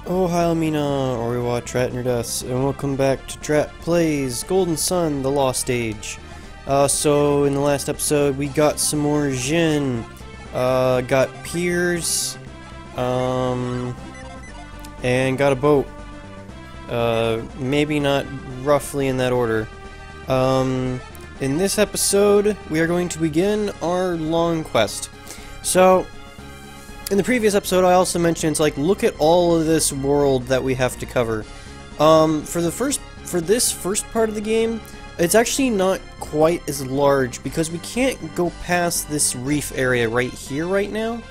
Oh, hi Almina, Oriwa, Trat, and your deaths, and welcome back to Trat Plays Golden Sun, The Lost Age. So in the last episode we got some more Jin, got Piers, and got a boat. Maybe not roughly in that order. In this episode we are going to begin our long quest. So, in the previous episode, I also mentioned, it's like, look at all of this world that we have to cover. For this first part of the game, it's actually not quite as large because we can't go past this reef area right here, right now.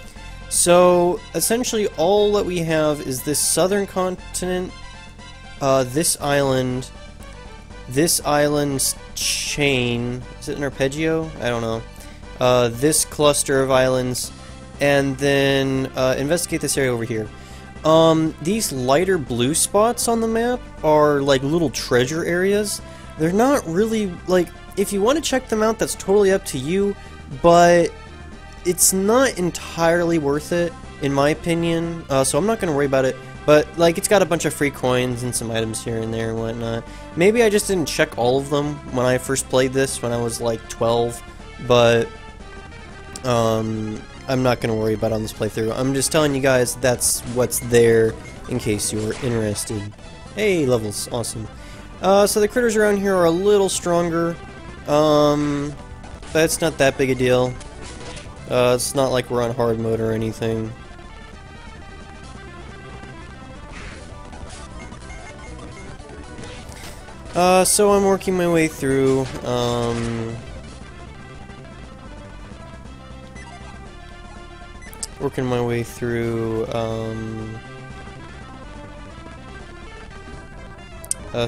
So, essentially, all that we have is this southern continent, this island's chain. Is it an arpeggio? I don't know. This cluster of islands. And then investigate this area over here. These lighter blue spots on the map are like little treasure areas. They're not really, like, if you want to check them out, that's totally up to you, but it's not entirely worth it, in my opinion, so I'm not going to worry about it. But, like, it's got a bunch of free coins and some items here and there and whatnot. Maybe I just didn't check all of them when I first played this, when I was like 12, but I'm not going to worry about it on this playthrough. I'm just telling you guys that's what's there in case you're interested. Hey, levels. Awesome. So the critters around here are a little stronger, but it's not that big a deal. It's not like we're on hard mode or anything. So I'm working my way through,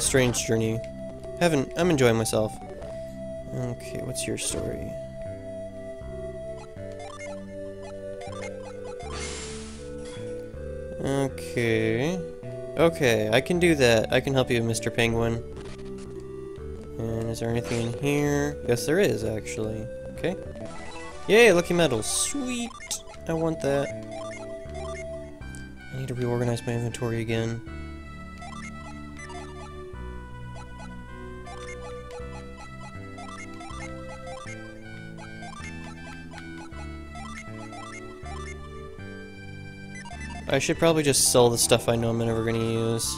Strange Journey. I'm enjoying myself. Okay, what's your story? Okay, I can do that. I can help you, Mr. Penguin. And is there anything in here? Yes, there is, actually. Okay. Yay, lucky medals. Sweet! I want that. I need to reorganize my inventory again. I should probably just sell the stuff I know I'm never gonna use.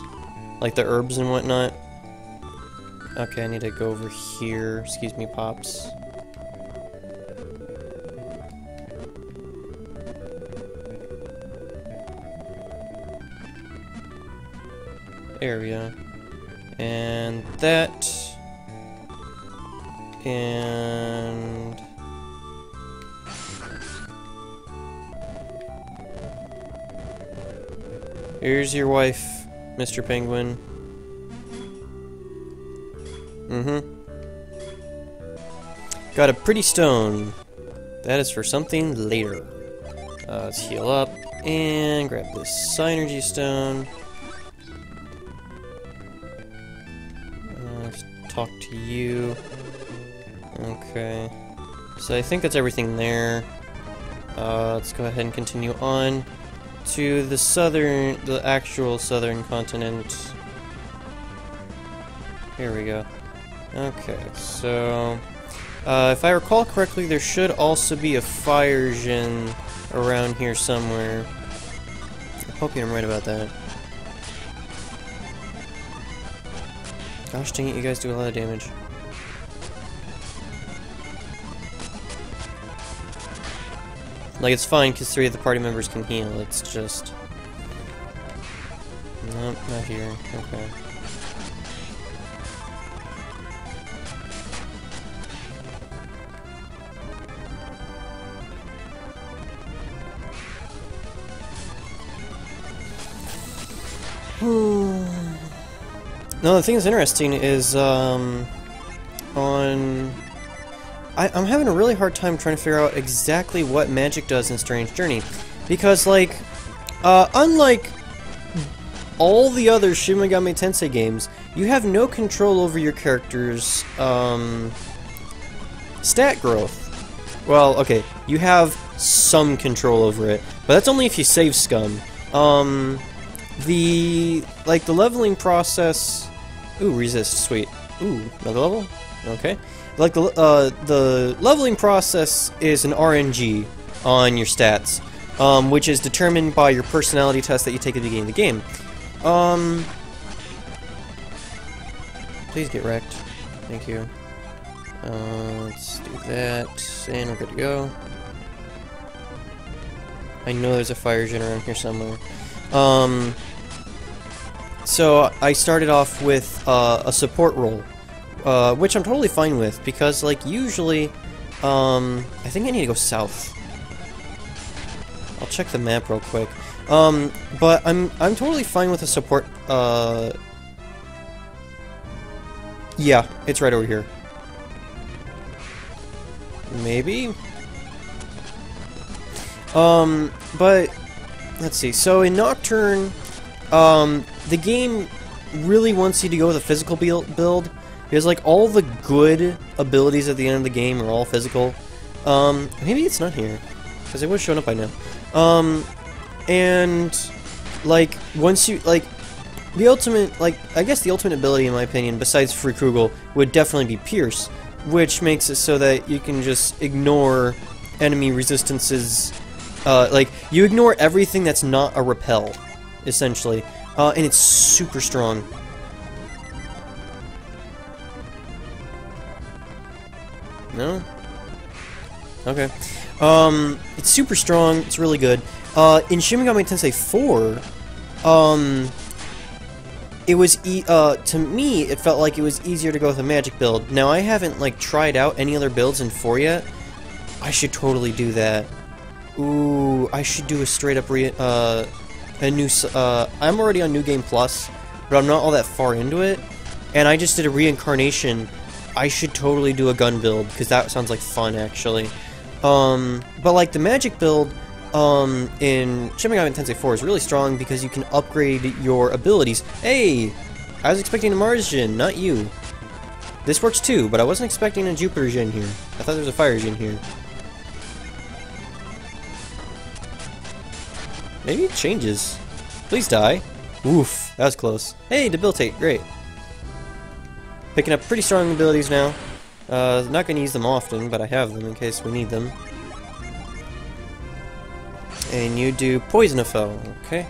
Like the herbs and whatnot. Okay, I need to go over here. Excuse me, Pops. Area. And that. And here's your wife, Mr. Penguin. Got a pretty stone. That is for something later. Let's heal up and grab this synergy stone. Let's talk to you. Okay. So I think that's everything there. Let's go ahead and continue on to the actual southern continent. Here we go. Okay, so if I recall correctly, there should also be a fire Jin around here somewhere. I'm hoping I'm right about that. Gosh dang it, you guys do a lot of damage. Like, it's fine, because 3 of the party members can heal, it's just... Nope, not here. Okay. No, the thing that's interesting is, I'm having a really hard time trying to figure out exactly what magic does in Strange Journey. Because, like, unlike all the other Shin Megami Tensei games, you have no control over your character's, stat growth. Well, okay, you have some control over it, but that's only if you save scum. the leveling process. Ooh, resist, sweet. Ooh, another level. Okay. Like the leveling process is an RNG on your stats, which is determined by your personality test that you take at the beginning of the game. Please get wrecked. Thank you. Let's do that, and we're good to go. I know there's a fire gen around here somewhere. So I started off with a support role, which I'm totally fine with, because, like, usually, I think I need to go south. I'll check the map real quick. But I'm totally fine with a support, yeah, it's right over here. Maybe? But, let's see, so in Nocturne, the game really wants you to go with a physical build, because, like, all the good abilities at the end of the game are all physical. Maybe it's not here, because it was showing up by now. And, like, once you, like, the ultimate, like, I guess the ultimate ability, in my opinion, besides Free Krugel, would definitely be Pierce, which makes it so that you can just ignore enemy resistances, like, you ignore everything that's not a repel, essentially, and it's super strong. No? Okay. It's super strong, it's really good. In Shin Megami Tensei 4, it was, to me, it felt like it was easier to go with a magic build. Now, I haven't, like, tried out any other builds in 4 yet. I should totally do that. Ooh, I should do a straight-up I'm already on New Game Plus, but I'm not all that far into it, and I just did a reincarnation. I should totally do a gun build, because that sounds like fun, actually. But, like, the magic build, in Shin Megami Tensei 4 is really strong because you can upgrade your abilities. Hey! I was expecting a Mars Djinn, not you. This works too, but I wasn't expecting a Jupiter Djinn here. I thought there was a Fire Djinn here. Maybe it changes. Please die. Oof, that was close. Hey, debilitate, great. Picking up pretty strong abilities now. Not gonna use them often, but I have them in case we need them. And you do Poison Effect, okay.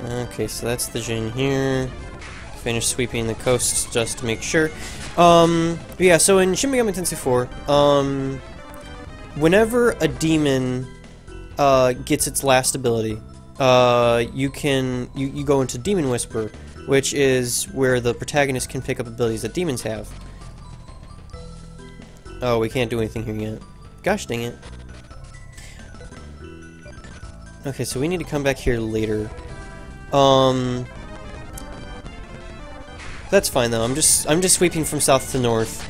Okay, so that's the Djinn here. Finish sweeping the coast just to make sure. Yeah, so in Shin Megami Tensei 4, whenever a demon gets its last ability, you go into Demon Whisper, which is where the protagonist can pick up abilities that demons have. Oh, we can't do anything here yet. Gosh dang it. Okay, so we need to come back here later. That's fine though. I'm just sweeping from south to north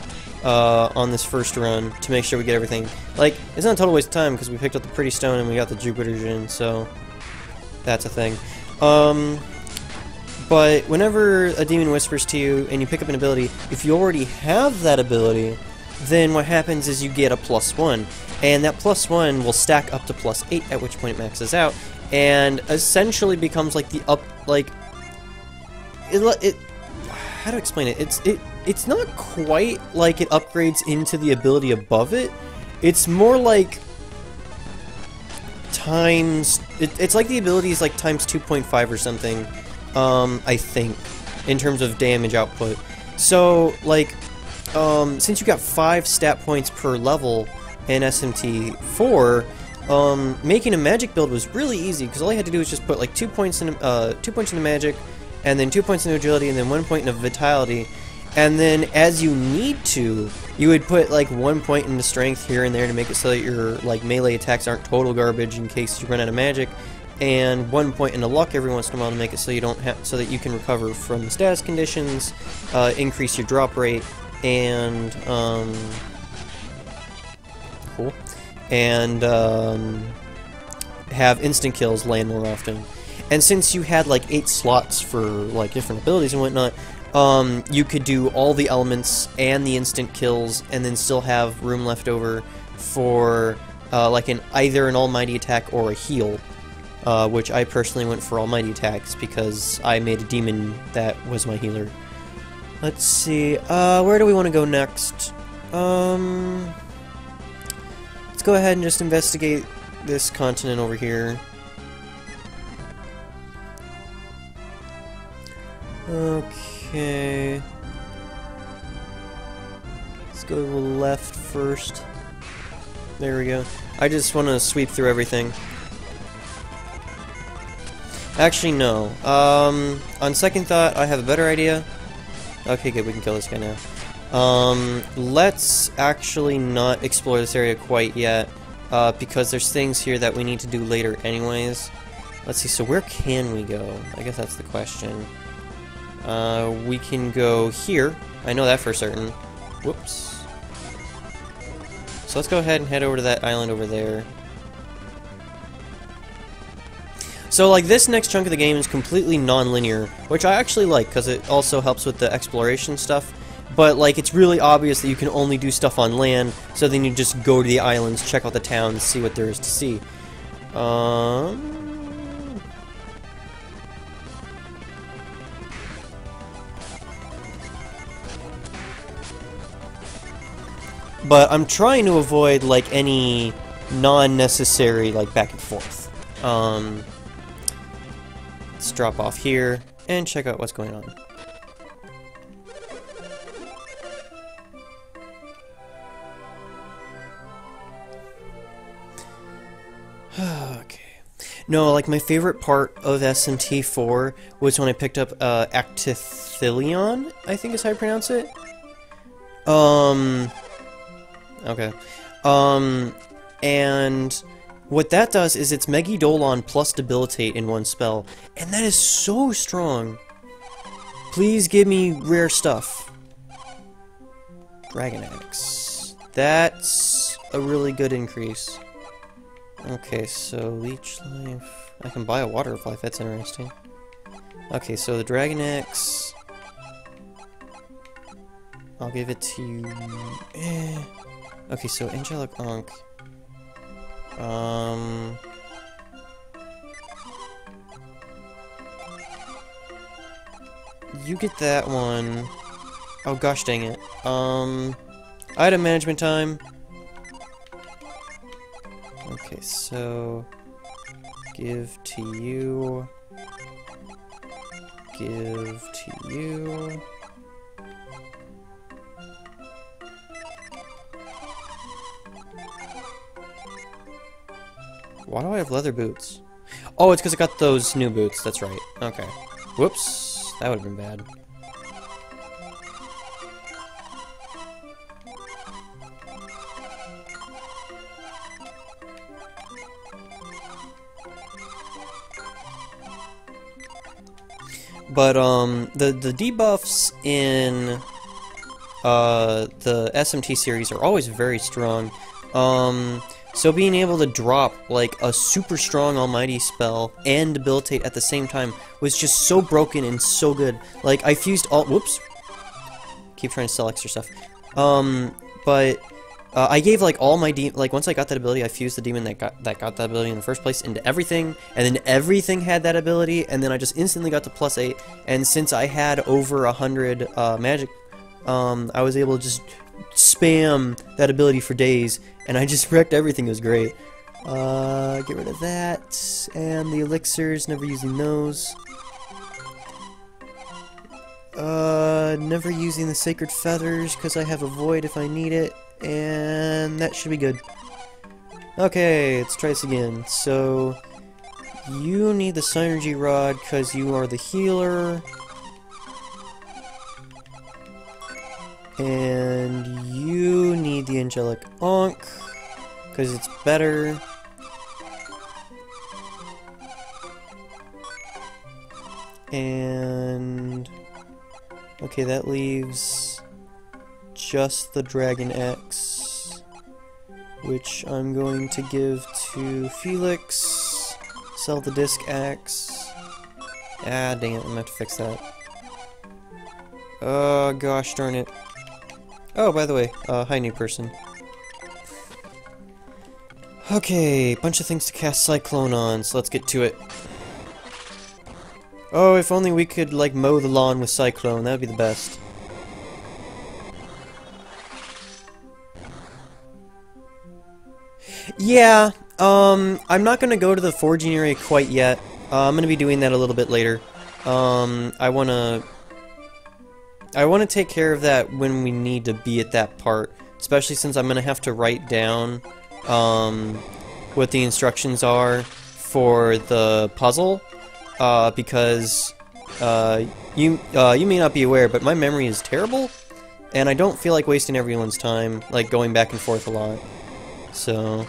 on this first run to make sure we get everything. Like, it's not a total waste of time because we picked up the Pretty Stone and we got the Jupiter Djinn, so that's a thing. But whenever a demon whispers to you and you pick up an ability, if you already have that ability, then what happens is you get a +1, and that +1 will stack up to +8, at which point it maxes out, and essentially becomes like the how to explain it? It's not quite like it upgrades into the ability above it. It's more like times. It's like the ability is like times 2.5 or something. I think, in terms of damage output. So, like, since you got 5 stat points per level in SMT4, making a magic build was really easy because all I had to do was just put like 2 points in magic, and then 2 points in agility, and then 1 point in vitality, and then as you need to, you would put like 1 point into strength here and there to make it so that your like melee attacks aren't total garbage in case you run out of magic, and 1 point into luck every once in a while to make it so you don't have so that you can recover from status conditions, increase your drop rate, and cool, and have instant kills land more often. And since you had like 8 slots for like different abilities and whatnot, you could do all the elements and the instant kills, and then still have room left over for like either an almighty attack or a heal. which I personally went for almighty attacks because I made a demon that was my healer. Let's see, where do we want to go next? Let's go ahead and just investigate this continent over here. Okay. Let's go to the left first. There we go. I just want to sweep through everything. Actually, no. On second thought, I have a better idea. Okay, good, we can kill this guy now. Let's actually not explore this area quite yet, because there's things here that we need to do later anyways. Let's see, so where can we go? I guess that's the question. We can go here. I know that for certain. Whoops. So let's go ahead and head over to that island over there. So, like, this next chunk of the game is completely non-linear, which I actually like, because it also helps with the exploration stuff. But, like, it's really obvious that you can only do stuff on land, so then you just go to the islands, check out the towns, see what there is to see. But I'm trying to avoid, like, any non-necessary, like, back and forth. Let's drop off here and check out what's going on. Okay. No, like, my favorite part of SMT4 was when I picked up Actithilion, I think is how you pronounce it. Okay. And what that does is it's Megidolon plus Debilitate in one spell, and that is so strong. Please give me rare stuff. Dragon Axe. That's a really good increase. Okay, so Leech Life. I can buy a Water of Life, that's interesting. Okay, so the Dragon Axe. I'll give it to you. Okay, so Angelic Ankh. You get that one. Oh gosh dang it. Item management time. Okay, so give to you. Give to you. Why do I have leather boots? Oh, it's because I got those new boots, that's right. Okay. Whoops, that would have been bad. But, the debuffs in, the SMT series are always very strong. So being able to drop, like, a super strong almighty spell and debilitate at the same time was just so broken and so good. Like, I fused all- whoops. Keep trying to sell extra stuff. But, I gave, like, all my like, once I got that ability, I fused the demon that got that ability in the first place into everything, and then everything had that ability, and then I just instantly got to +8, and since I had over 100, magic, I was able to just spam that ability for days, and I just wrecked everything. It was great. Get rid of that, and the elixirs, never using those. Never using the sacred feathers, because I have a void if I need it, and that should be good. Okay, let's try this again. So, you need the Synergy Rod, because you are the healer. And you need the Angelic Ankh, because it's better. And... okay, that leaves just the Dragon Axe, which I'm going to give to Felix. Sell the Disc Axe. Ah, dang it, I'm gonna have to fix that. Oh, gosh darn it. Oh, by the way, hi new person. Okay, bunch of things to cast Cyclone on, so let's get to it. Oh, if only we could, like, mow the lawn with Cyclone, that would be the best. Yeah, I'm not gonna go to the forging area quite yet. I'm gonna be doing that a little bit later. I wanna take care of that when we need to be at that part, especially since I'm gonna have to write down, what the instructions are for the puzzle, because, you may not be aware, but my memory is terrible, and I don't feel like wasting everyone's time, like, going back and forth a lot. So,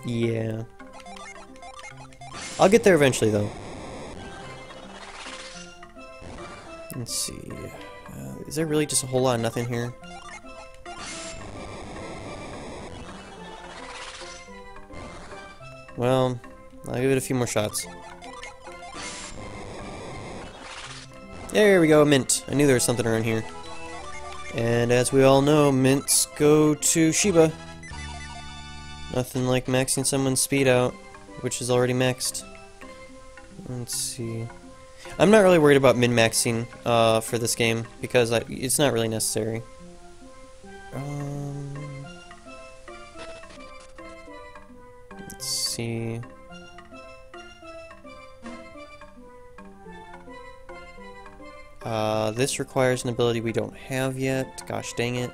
yeah. I'll get there eventually, though. Let's see. Is there really just a whole lot of nothing here? Well, I'll give it a few more shots. There we go, mint. I knew there was something around here. And as we all know, mints go to Shiba. Nothing like maxing someone's speed out, which is already maxed. Let's see. I'm not really worried about min-maxing for this game, because it's not really necessary. Let's see. This requires an ability we don't have yet. Gosh dang it.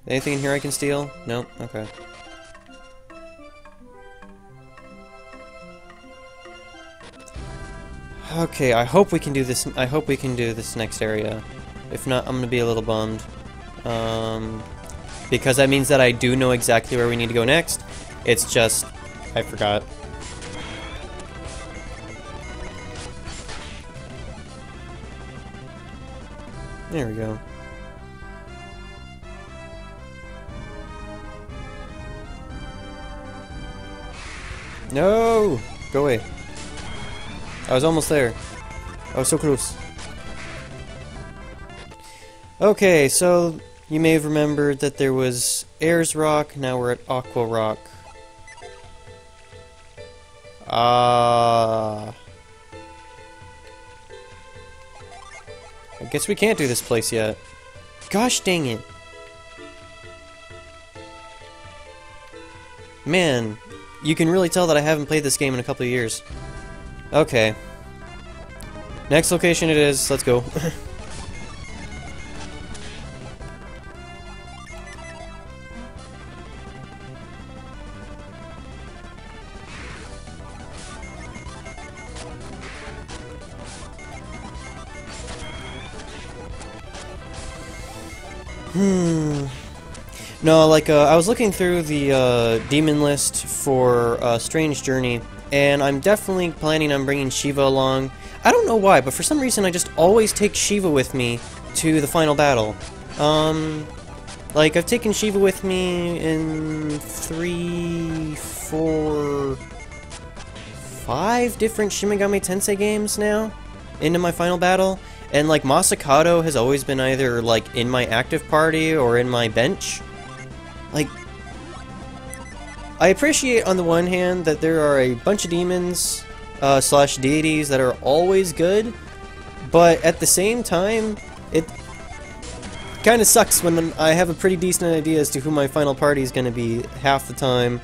Anything in here I can steal? Nope. Okay. Okay, I hope we can do this. I hope we can do this next area. If not, I'm gonna be a little bummed. Because that means that I do know exactly where we need to go next. It's just I forgot. There we go. No! Go away. I was almost there. I was so close. Okay, so you may have remembered that there was Ayers Rock, now we're at Aqua Rock. I guess we can't do this place yet. Gosh dang it. Man, you can really tell that I haven't played this game in a couple of years. Okay. Next location it is. Let's go. No, like, I was looking through the, demon list for, Strange Journey, and I'm definitely planning on bringing Shiva along. I don't know why, but for some reason I just always take Shiva with me to the final battle. Like, I've taken Shiva with me in 3, 4, 5 different Shin Megami Tensei games now into my final battle. And, like, Masakado has always been either, like, in my active party or in my bench. Like, I appreciate on the one hand that there are a bunch of demons slash deities that are always good, but at the same time, it kind of sucks when I have a pretty decent idea as to who my final party is going to be half the time.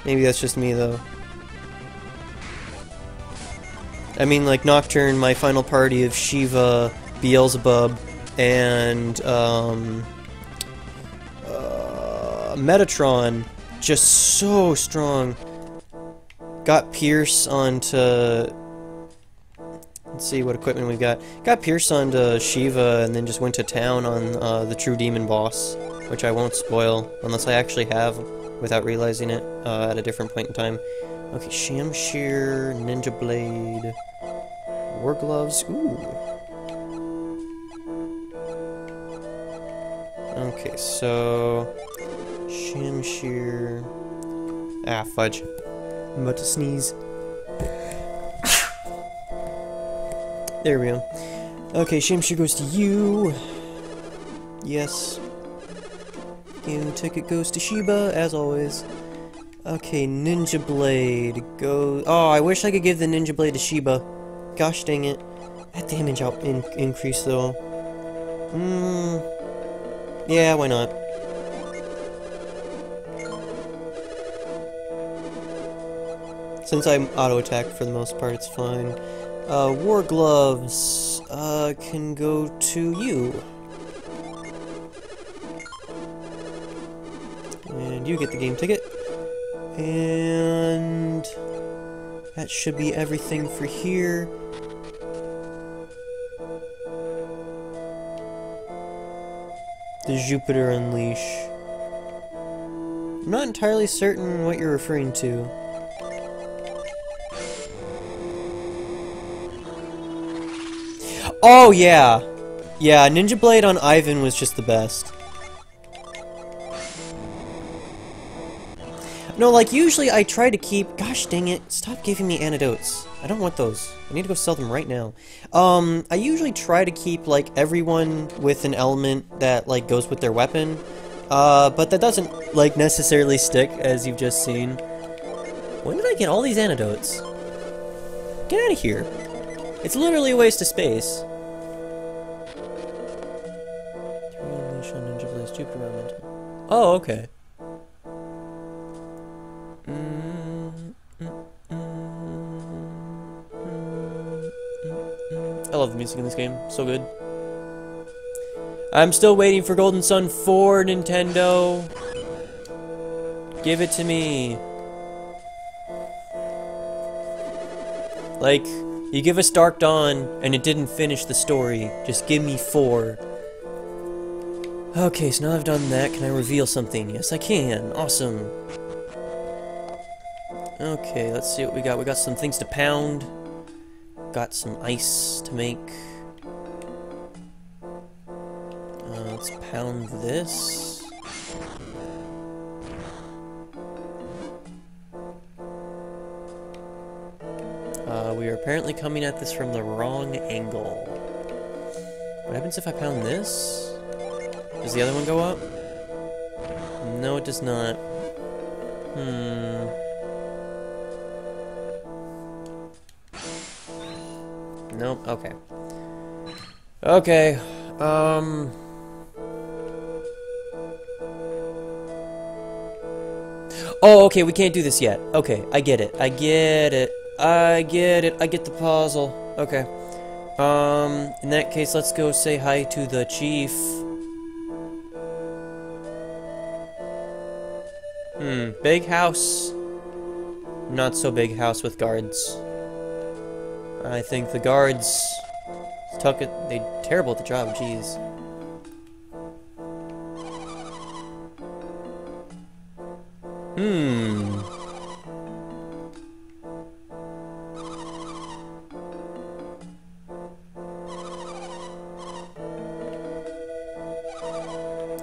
Maybe that's just me, though. I mean, like, Nocturne, my final party of Shiva, Beelzebub, and, Metatron, just so strong. Got Pierce onto... Let's see what equipment we got. Got Pierce onto Shiva, and then just went to town on, the true demon boss, which I won't spoil, unless I actually have, without realizing it, at a different point in time. Okay, Shamshir, Ninja Blade, War Gloves, ooh. Okay, so... Shamshir... Ah, fudge. I'm about to sneeze. There we go. Okay, Shamshir goes to you. Yes. Game ticket goes to Shiba, as always. Okay, Ninja Blade. Go. Oh, I wish I could give the Ninja Blade to Shiba. Gosh dang it. That damage increase, though. Yeah, why not? Since I'm auto-attack for the most part, it's fine. War Gloves, can go to you. And you get the game ticket. And that should be everything for here. The Jupiter Unleash. I'm not entirely certain what you're referring to. Oh, yeah! Yeah, Ninja Blade on Ivan was just the best. No, like, usually I try to keep... Gosh dang it, stop giving me antidotes. I don't want those. I need to go sell them right now. I usually try to keep, like, everyone with an element that, like, goes with their weapon. But that doesn't, like, necessarily stick, as you've just seen. When did I get all these antidotes? Get out of here. It's literally a waste of space. Oh, okay. I love the music in this game. So good. I'm still waiting for Golden Sun 4, Nintendo. Give it to me. Like, you give us Dark Dawn, and it didn't finish the story. Just give me 4. Okay, so now I've done that, can I reveal something? Yes, I can. Awesome. Okay, let's see what we got. We got some things to pound. Got some ice to make. Let's pound this. We are apparently coming at this from the wrong angle. What happens if I pound this? Does the other one go up? No, it does not. Nope, okay. Okay, Oh, okay, we can't do this yet. Okay, I get it. I get it. I get it. I get the puzzle. Okay. In that case, let's go say hi to the chief. Big house. Not so big house with guards. I think the guards took it. They terrible at the job. Jeez.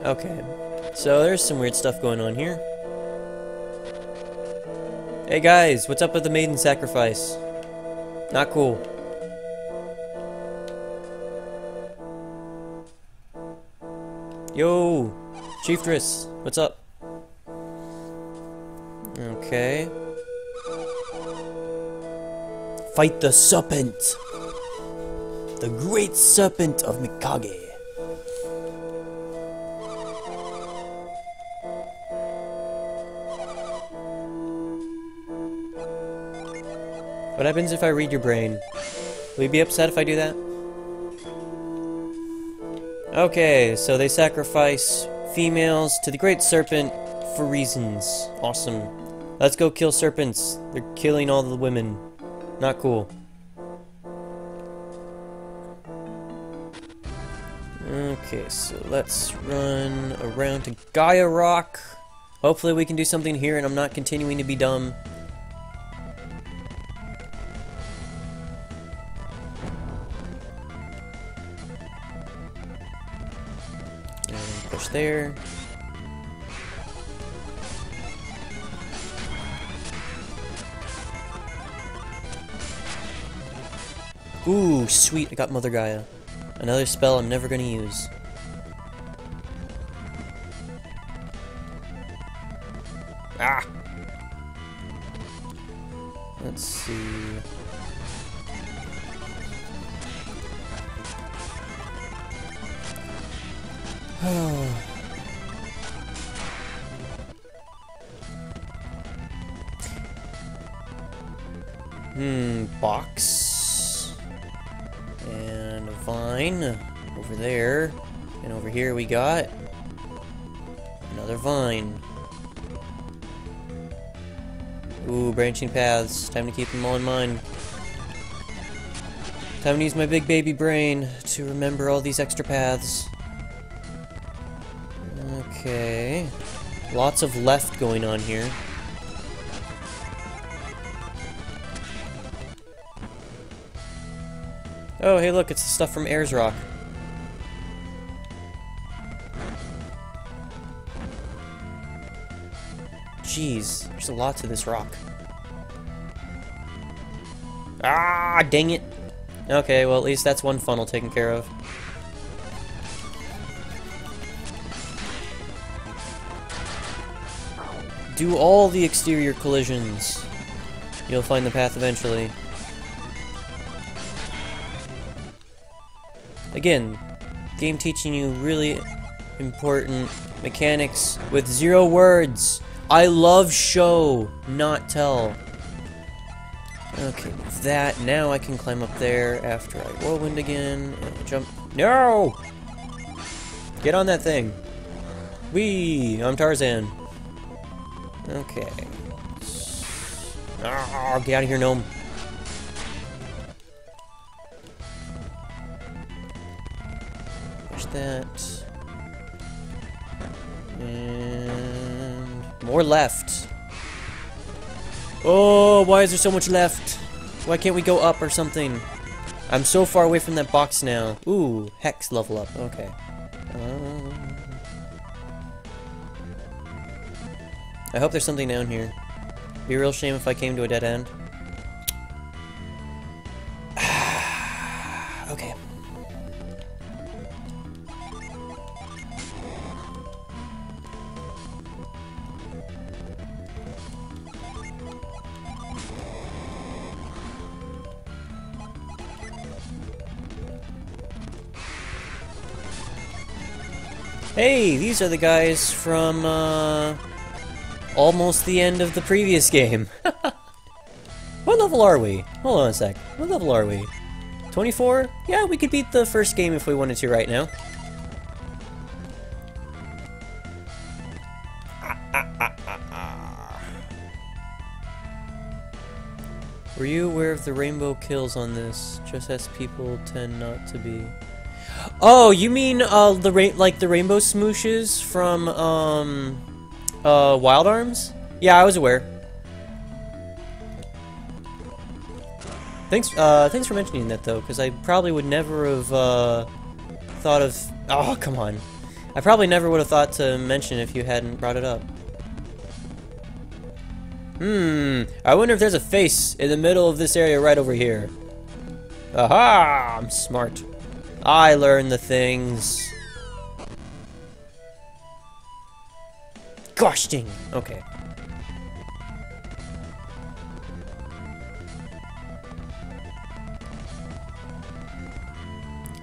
Okay. So there's some weird stuff going on here. Hey guys, what's up with the maiden sacrifice? Not cool. Yo, Chieftress, what's up? Okay. Fight the serpent! The great serpent of Mikage. What happens if I read your brain? Will you be upset if I do that? Okay, so they sacrifice females to the Great Serpent for reasons. Awesome. Let's go kill serpents. They're killing all the women. Not cool. Okay, so let's run around to Gaia Rock. Hopefully we can do something here and I'm not continuing to be dumb. Push there. Ooh, sweet, I got Mother Gaia. Another spell I'm never gonna use. Ah! Let's see... box. And a vine over there. And over here we got another vine. Ooh, branching paths. Time to keep them all in mind. Time to use my big baby brain to remember all these extra paths. Okay. Lots of left going on here. Oh, hey look, it's the stuff from Ayers Rock. Jeez, there's a lot to this rock. Ah, dang it. Okay, well at least that's one funnel taken care of. Do all the exterior collisions. You'll find the path eventually. Again, game teaching you really important mechanics with 0 words. I love show, not tell. Okay, with that, now I can climb up there after I whirlwind again and jump. No! Get on that thing. Whee! I'm Tarzan. Okay. Oh, get out of here, gnome. Push that. And more left. Oh, why is there so much left? Why can't we go up or something? I'm so far away from that box now. Ooh, Hex level up. Okay. I hope there's something down here. Be a real shame if I came to a dead end. Okay. Hey, these are the guys from, almost the end of the previous game. What level are we? Hold on a sec. What level are we? 24? Yeah, we could beat the first game if we wanted to right now. Were you aware of the rainbow kills on this? Just as people tend not to be. Oh, you mean like the rainbow smooshes from Wild Arms? Yeah, I was aware. Thanks for mentioning that though, because I probably would never have thought of. Oh, come on! I probably never would have thought to mention if you hadn't brought it up. I wonder if there's a face in the middle of this area right over here. Aha! I'm smart. I learn the things. Gosh dang. Okay.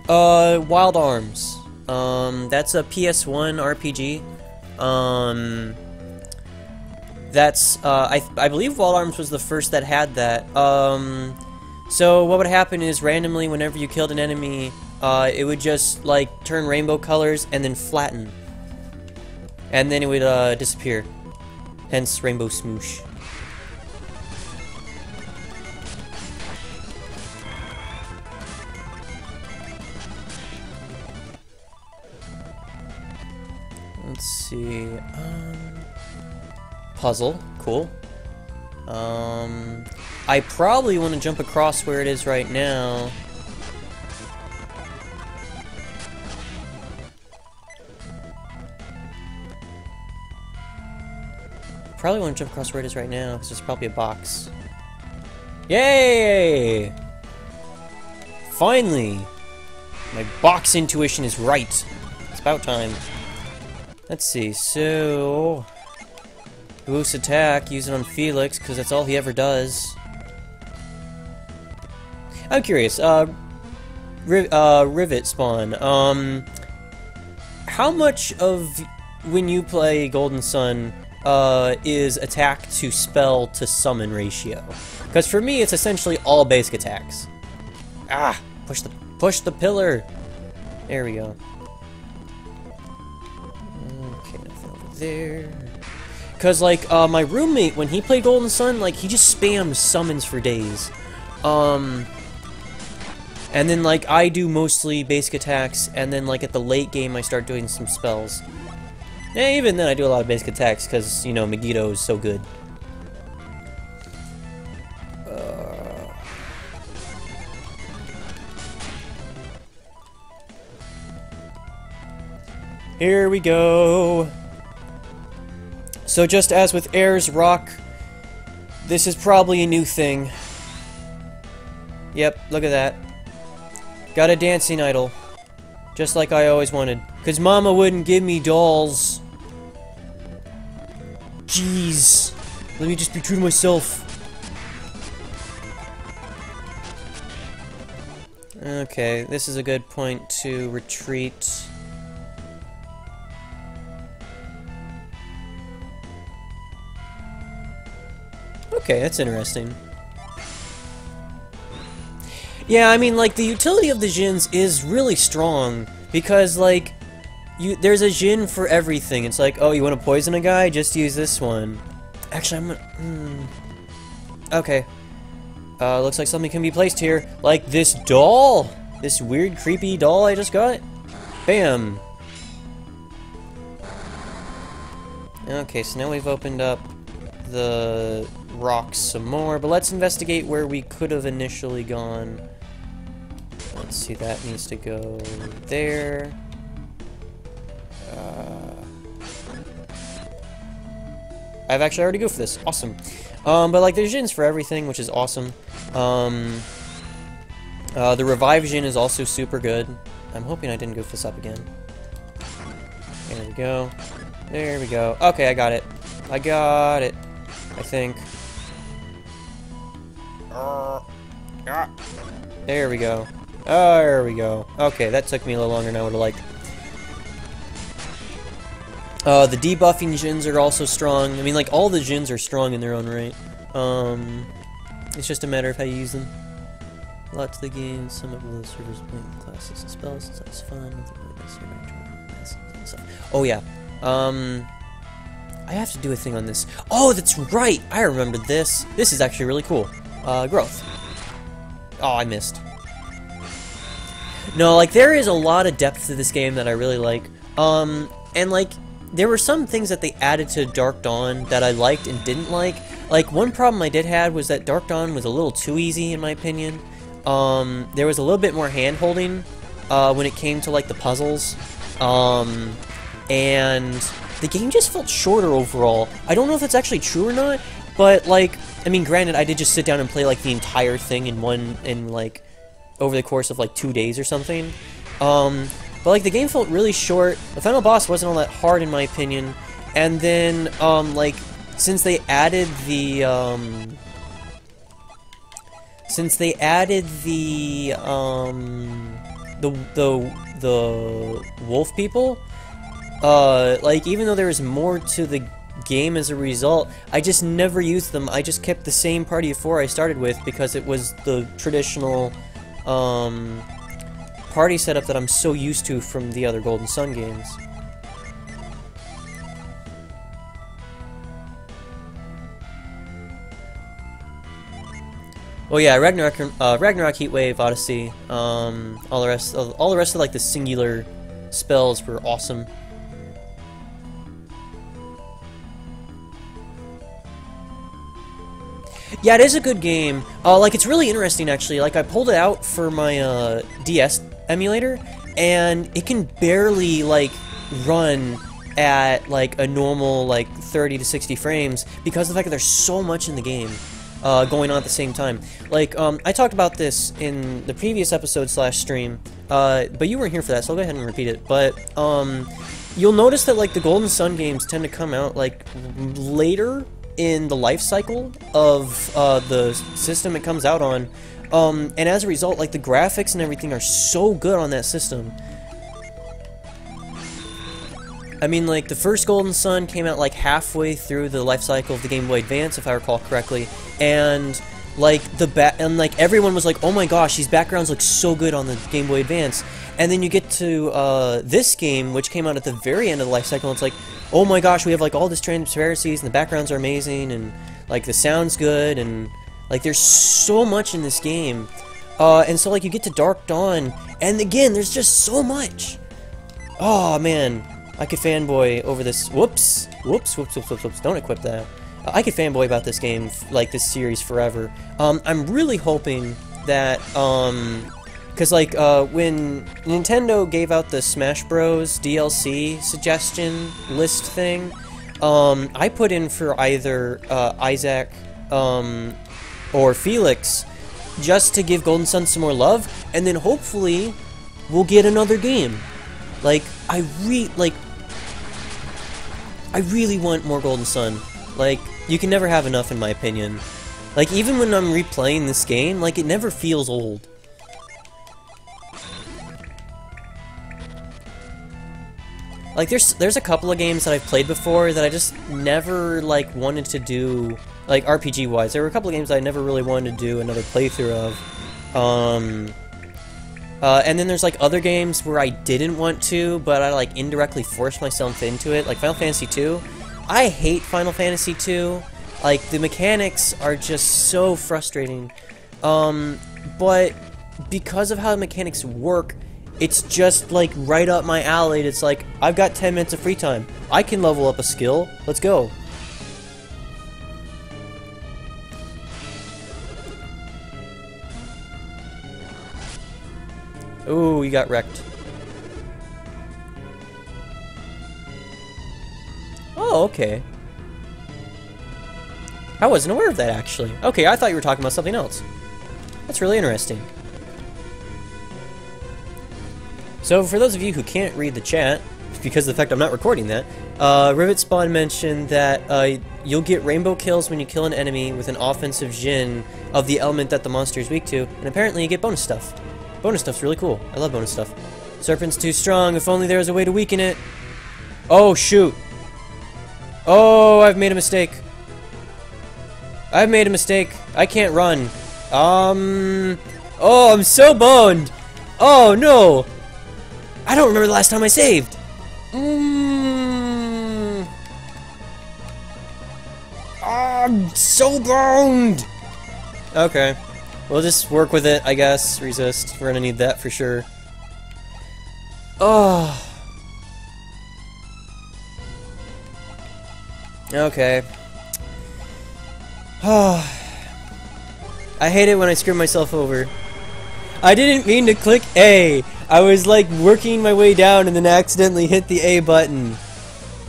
Wild Arms. That's a PS1 RPG. That's, I believe Wild Arms was the first that had that. So what would happen is randomly whenever you killed an enemy, it would just, like, turn rainbow colors and then flatten. And then it would, disappear. Hence, Rainbow Smoosh. Let's see, puzzle, cool. I probably want to jump across where it is right now. Probably want to jump across where it is right now, because there's probably a box. Yay! Finally! My box intuition is right. It's about time. Let's see, so... Boost attack, use it on Felix, because that's all he ever does. I'm curious, Rivet Spawn, how much of when you play Golden Sun is attack to spell to summon ratio? Because for me, it's essentially all basic attacks. Ah! Push the pillar! There we go. Okay, nothing over there. Because, like, my roommate, when he played Golden Sun, like, he just spams summons for days. And then, like, I do mostly basic attacks, and then, like, at the late game, I start doing some spells. And even then, I do a lot of basic attacks, because, you know, Megiddo is so good. Here we go! So just as with Air's Rock, this is probably a new thing. Yep, look at that. Got a dancing idol. Just like I always wanted. Because Mama wouldn't give me dolls. Jeez. Let me just be true to myself. Okay, this is a good point to retreat. Okay, that's interesting. Yeah, I mean, like, the utility of the Djinns is really strong, because, like, there's a Djinn for everything. It's like, oh, you want to poison a guy? Just use this one. Actually, I'm gonna... Okay. Looks like something can be placed here. Like this doll! This weird, creepy doll I just got. Bam! Okay, so now we've opened up the rocks some more, but let's investigate where we could have initially gone. Let's see, that needs to go there. I've actually already go for this. Awesome. But like, there's Djinns for everything, which is awesome. The Revive Djinn is also super good. I'm hoping I didn't goof this up again. There we go. There we go. Okay, I got it. I got it. I think. There we go. There we go. Okay, that took me a little longer than I would have liked. The debuffing Djinns are also strong. I mean, like, all the Djinns are strong in their own right. It's just a matter of how you use them. Lots of the games, some of the servers playing classes and spells, so that's fun. Oh yeah. I have to do a thing on this. Oh, that's right! I remember this. This is actually really cool. Growth. Oh, I missed. No, like, there is a lot of depth to this game that I really like. And, like, there were some things that they added to Dark Dawn that I liked and didn't like. Like, one problem I did have was that Dark Dawn was a little too easy, in my opinion. There was a little bit more hand-holding when it came to, like, the puzzles. And the game just felt shorter overall. I don't know if it's actually true or not, but, like, I mean, granted, I did just sit down and play, like, the entire thing like, over the course of, like, 2 days or something. But, like, the game felt really short. The final boss wasn't all that hard, in my opinion. And then, like, since they added the, the wolf people, like, even though there was more to the game as a result, I just never used them. I just kept the same party of 4 I started with because it was the traditional, party setup that I'm so used to from the other Golden Sun games. Well, yeah, Ragnarok, Heatwave, Odyssey, all the rest of like the singular spells were awesome. Yeah, it is a good game. Like, it's really interesting, actually. Like, I pulled it out for my DS emulator, and it can barely, like, run at, like, a normal, like, 30 to 60 frames because of the fact that there's so much in the game going on at the same time. Like, I talked about this in the previous episode / stream, but you weren't here for that, so I'll go ahead and repeat it. But, you'll notice that, like, the Golden Sun games tend to come out, like, later in the life cycle of the system it comes out on. And as a result, like, the graphics and everything are so good on that system. I mean, like, the first Golden Sun came out, like, halfway through the life cycle of the Game Boy Advance, if I recall correctly, and, like, everyone was like, oh my gosh, these backgrounds look so good on the Game Boy Advance. And then you get to, this game, which came out at the very end of the life cycle, and it's like, oh my gosh, we have, like, all this transparencies, and the backgrounds are amazing, and, like, the sound's good, and, like, there's so much in this game. And so, like, you get to Dark Dawn, and again, there's just so much. Oh, man. I could fanboy over this. Whoops. Whoops. Don't equip that. I could fanboy about this game, like, this series forever. I'm really hoping that, because, like, when Nintendo gave out the Smash Bros. DLC suggestion list thing, I put in for either Isaac or Felix just to give Golden Sun some more love, and then hopefully we'll get another game. Like, I really want more Golden Sun. Like, you can never have enough, in my opinion. Like, even when I'm replaying this game, like, it never feels old. Like, there's a couple of games that I've played before that I just never, like, wanted to do, like, RPG-wise. There were a couple of games that I never really wanted to do another playthrough of. And then there's, like, other games where I didn't want to, but I, like, indirectly forced myself into it. Like, Final Fantasy II. I hate Final Fantasy II. Like, the mechanics are just so frustrating. But because of how the mechanics work, it's just, like, right up my alley. It's like, I've got 10 minutes of free time. I can level up a skill. Let's go. Ooh, you got wrecked. Oh, okay. I wasn't aware of that, actually. Okay, I thought you were talking about something else. That's really interesting. So, for those of you who can't read the chat, because of the fact I'm not recording that, Rivet Spawn mentioned that you'll get rainbow kills when you kill an enemy with an offensive Jin of the element that the monster is weak to, and apparently you get bonus stuff. Bonus stuff's really cool. I love bonus stuff. Serpent's too strong. If only there was a way to weaken it. Oh, shoot. Oh, I've made a mistake. I've made a mistake. I can't run. Oh, I'm so boned. Oh, no. I don't remember the last time I saved. I'm so boned. Okay. We'll just work with it, I guess. Resist. We're gonna need that for sure. Oh. Okay. Oh. I hate it when I screw myself over. I didn't mean to click A. I was like working my way down and then accidentally hit the A button.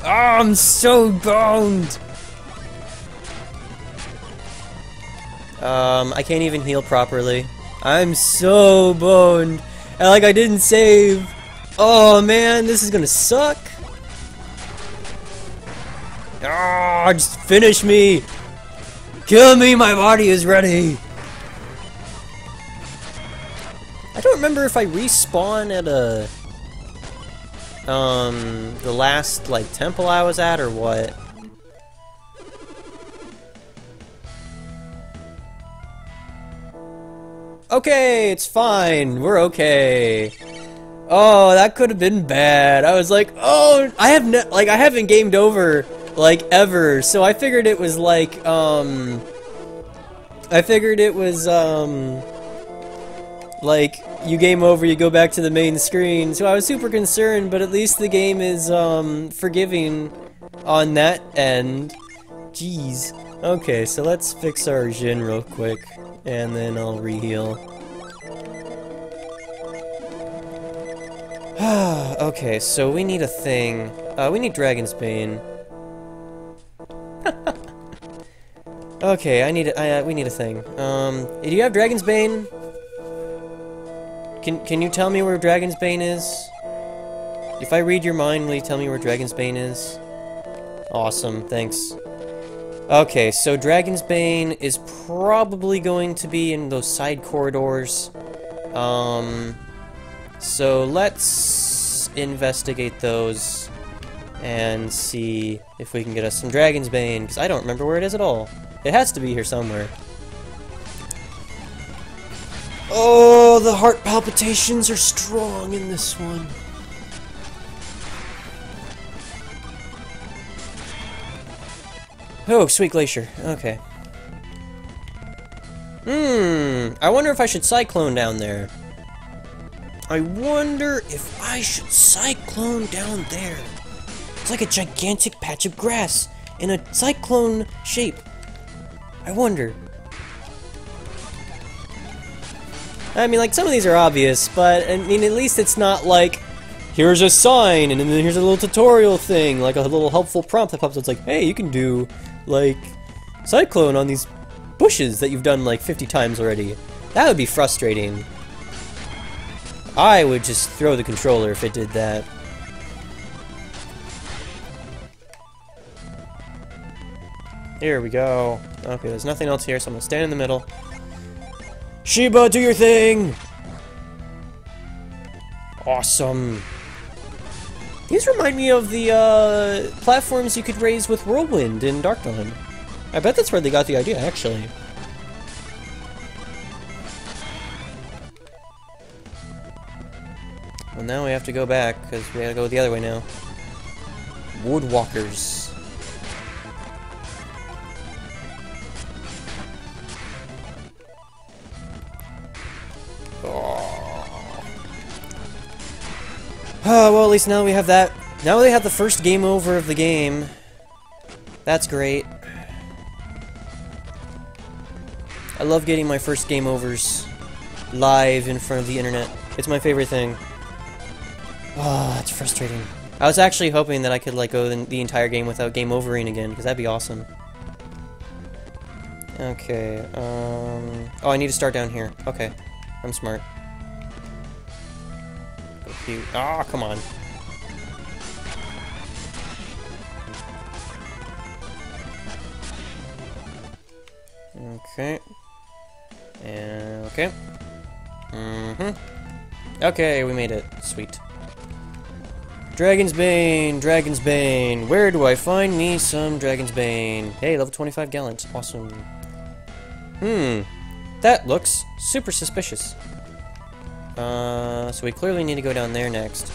Oh, I'm so boned. I can't even heal properly. I'm so boned. And like I didn't save. Oh man, this is gonna suck. Ah, just finish me. Kill me, my body is ready. I don't remember if I respawn at a the last like temple I was at or what. Okay, it's fine. We're okay. Oh, that could have been bad. I was like, oh, I haven't gamed over like ever. So I figured it was like like you game over, you go back to the main screen. So I was super concerned, but at least the game is forgiving on that end. Jeez. Okay, so let's fix our Jin real quick. And then I'll re-heal. Okay, so we need a thing. We need Dragon's Bane. Okay, we need a thing. Do you have Dragon's Bane? Can you tell me where Dragon's Bane is? If I read your mind, will you tell me where Dragon's Bane is? Awesome, thanks. Okay, so Dragon's Bane is probably going to be in those side corridors. So let's investigate those and see if we can get us some Dragon's Bane, because I don't remember where it is at all. It has to be here somewhere. Oh, the heart palpitations are strong in this one. Oh, Sweet Glacier. Okay. I wonder if I should Cyclone down there. I wonder if I should Cyclone down there. It's like a gigantic patch of grass in a cyclone shape. I wonder. I mean, like, some of these are obvious, but, I mean, at least it's not like, here's a sign, and then here's a little tutorial thing, like a little helpful prompt that pops up. It's like, hey, you can do, like, Cyclone on these bushes that you've done, like, 50 times already. That would be frustrating. I would just throw the controller if it did that. Here we go. Okay, there's nothing else here, so I'm gonna stand in the middle. Shiba, do your thing! Awesome. These remind me of the platforms you could raise with Whirlwind in Dark Dawn. I bet that's where they got the idea, actually. Well, now we have to go back, because we gotta go the other way now. Woodwalkers. Oh, well, at least now we have that. Now they have the first game over of the game. That's great. I love getting my first game overs live in front of the internet. It's my favorite thing. Oh, it's frustrating. I was actually hoping that I could, like, go the entire game without game overing again, because that'd be awesome. Okay, oh, I need to start down here. Okay, I'm smart. Ah, come on. Okay. And okay. Okay, we made it. Sweet. Dragon's Bane, Dragon's Bane. Where do I find me some Dragon's Bane? Hey, level 25 gallons. Awesome. That looks super suspicious. So we clearly need to go down there next.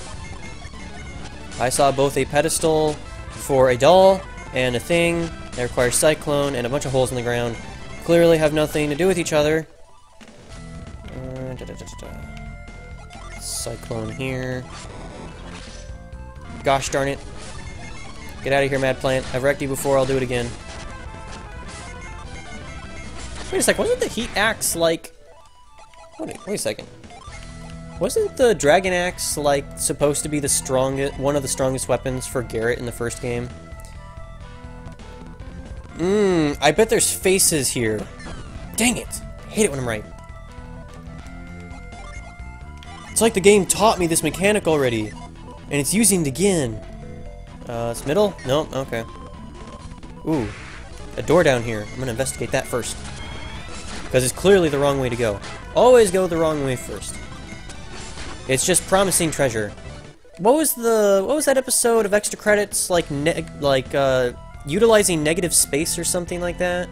I saw both a pedestal for a doll and a thing that requires Cyclone and a bunch of holes in the ground. Clearly have nothing to do with each other. Cyclone here. Gosh darn it. Get out of here, Mad Plant. I've wrecked you before, I'll do it again. Wait a sec, wasn't the Heat Axe like... Wait a second. Wasn't the Dragon Axe, like, supposed to be the strongest, one of the strongest weapons for Garrett in the first game? I bet there's faces here. Dang it! I hate it when I'm right. It's like the game taught me this mechanic already, and it's using it again. It's middle? Nope, okay. Ooh, a door down here. I'm gonna investigate that first. Because it's clearly the wrong way to go. Always go the wrong way first. It's just promising treasure. What was that episode of Extra Credits, like utilizing negative space or something like that?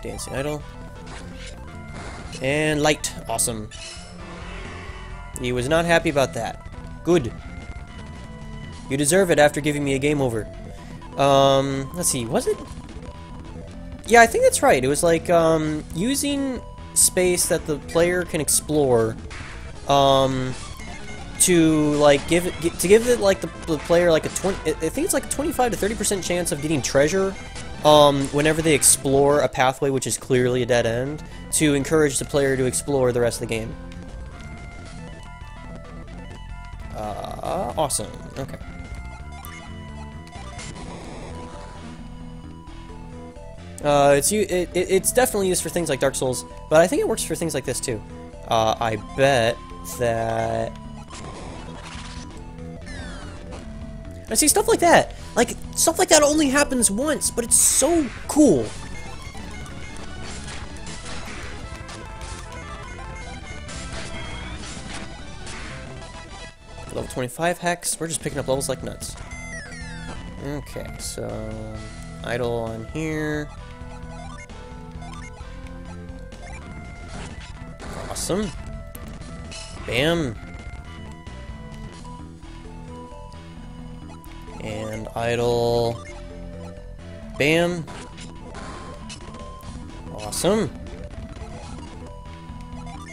Dancing Idol. And light. Awesome. He was not happy about that. Good. You deserve it after giving me a game over. Let's see, was it? Yeah, I think that's right. It was like, using space that the player can explore, to like give it like the player like a 20. I think it's like a 25 to 30% chance of getting treasure, whenever they explore a pathway which is clearly a dead end, to encourage the player to explore the rest of the game. Awesome. Okay. It's definitely used for things like Dark Souls, but I think it works for things like this too. I bet that... I see stuff like that. Like, stuff like that only happens once, but it's so cool. Level 25 Hex. We're just picking up levels like nuts. Okay, so... idle on here. Awesome. Bam. And idle. Bam. Awesome.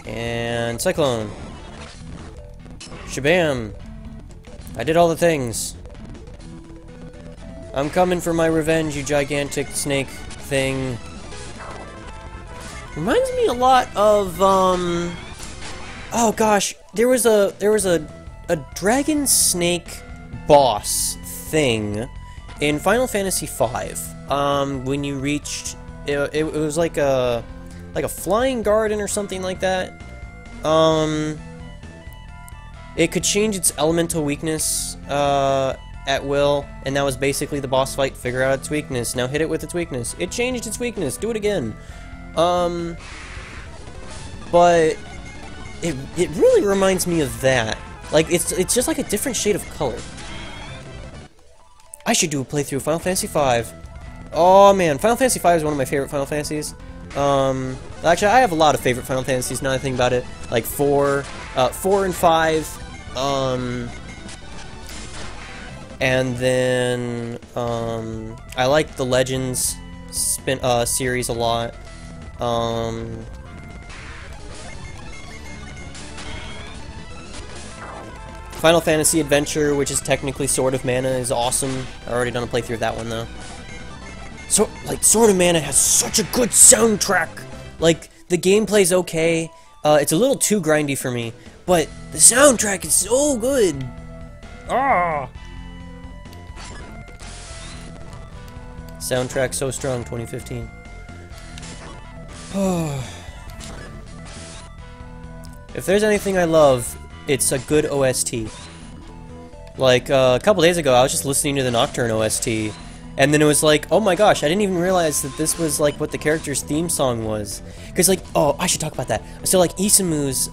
And cyclone. Shabam. I did all the things. I'm coming for my revenge, you gigantic snake thing. Reminds me a lot of, oh gosh, there was a dragon snake boss thing in Final Fantasy V. When you reached, it was like a flying garden or something like that. It could change its elemental weakness, at will, and that was basically the boss fight. Figure out its weakness. Now hit it with its weakness. It changed its weakness. Do it again. But it really reminds me of that. Like it's just like a different shade of color. I should do a playthrough of Final Fantasy V. Oh man, Final Fantasy V is one of my favorite Final Fantasies. Actually, I have a lot of favorite Final Fantasies now that I think about it. Like 4 and 5. And then, I like the Legends series a lot. Final Fantasy Adventure, which is technically Sword of Mana, is awesome. I already done a playthrough of that one, though. So, like, Sword of Mana has such a good soundtrack! Like, the gameplay's okay. It's a little too grindy for me, but the soundtrack is so good! Ah! Soundtrack so strong, 2015. If there's anything I love, it's a good OST. Like, a couple days ago, I was just listening to the Nocturne OST, and then it was like, oh my gosh, I didn't even realize that this was, like, what the character's theme song was. Because, like, oh, I should talk about that. So, like, Isamu's,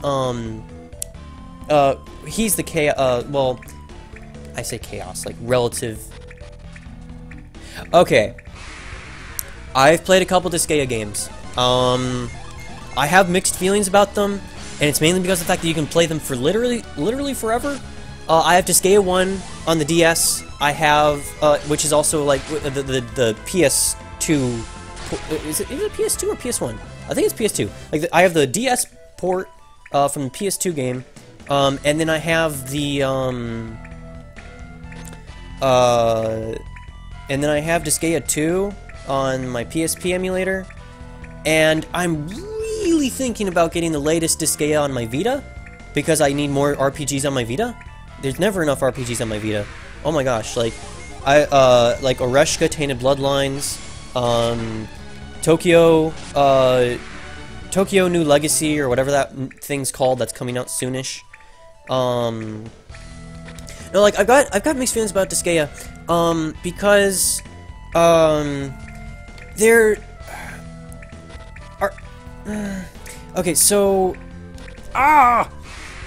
he's the chaos, well, I say chaos, like, relative... Okay. I've played a couple Disgaea games. I have mixed feelings about them, and it's mainly because of the fact that you can play them for literally forever. I have Disgaea 1 on the DS. I have, which is also like the PS2. Is it PS2 or PS1? I think it's PS2. Like I have the DS port from the PS2 game, and then I have the and then I have Disgaea 2 on my PSP emulator, and I'm really thinking about getting the latest Disgaea on my Vita, because I need more RPGs on my Vita. There's never enough RPGs on my Vita. Oh my gosh, like, like Oreshka, Tainted Bloodlines, Tokyo New Legacy, or whatever that thing's called that's coming out soonish. No, like, I've got mixed feelings about Disgaea, because, there are... okay, so...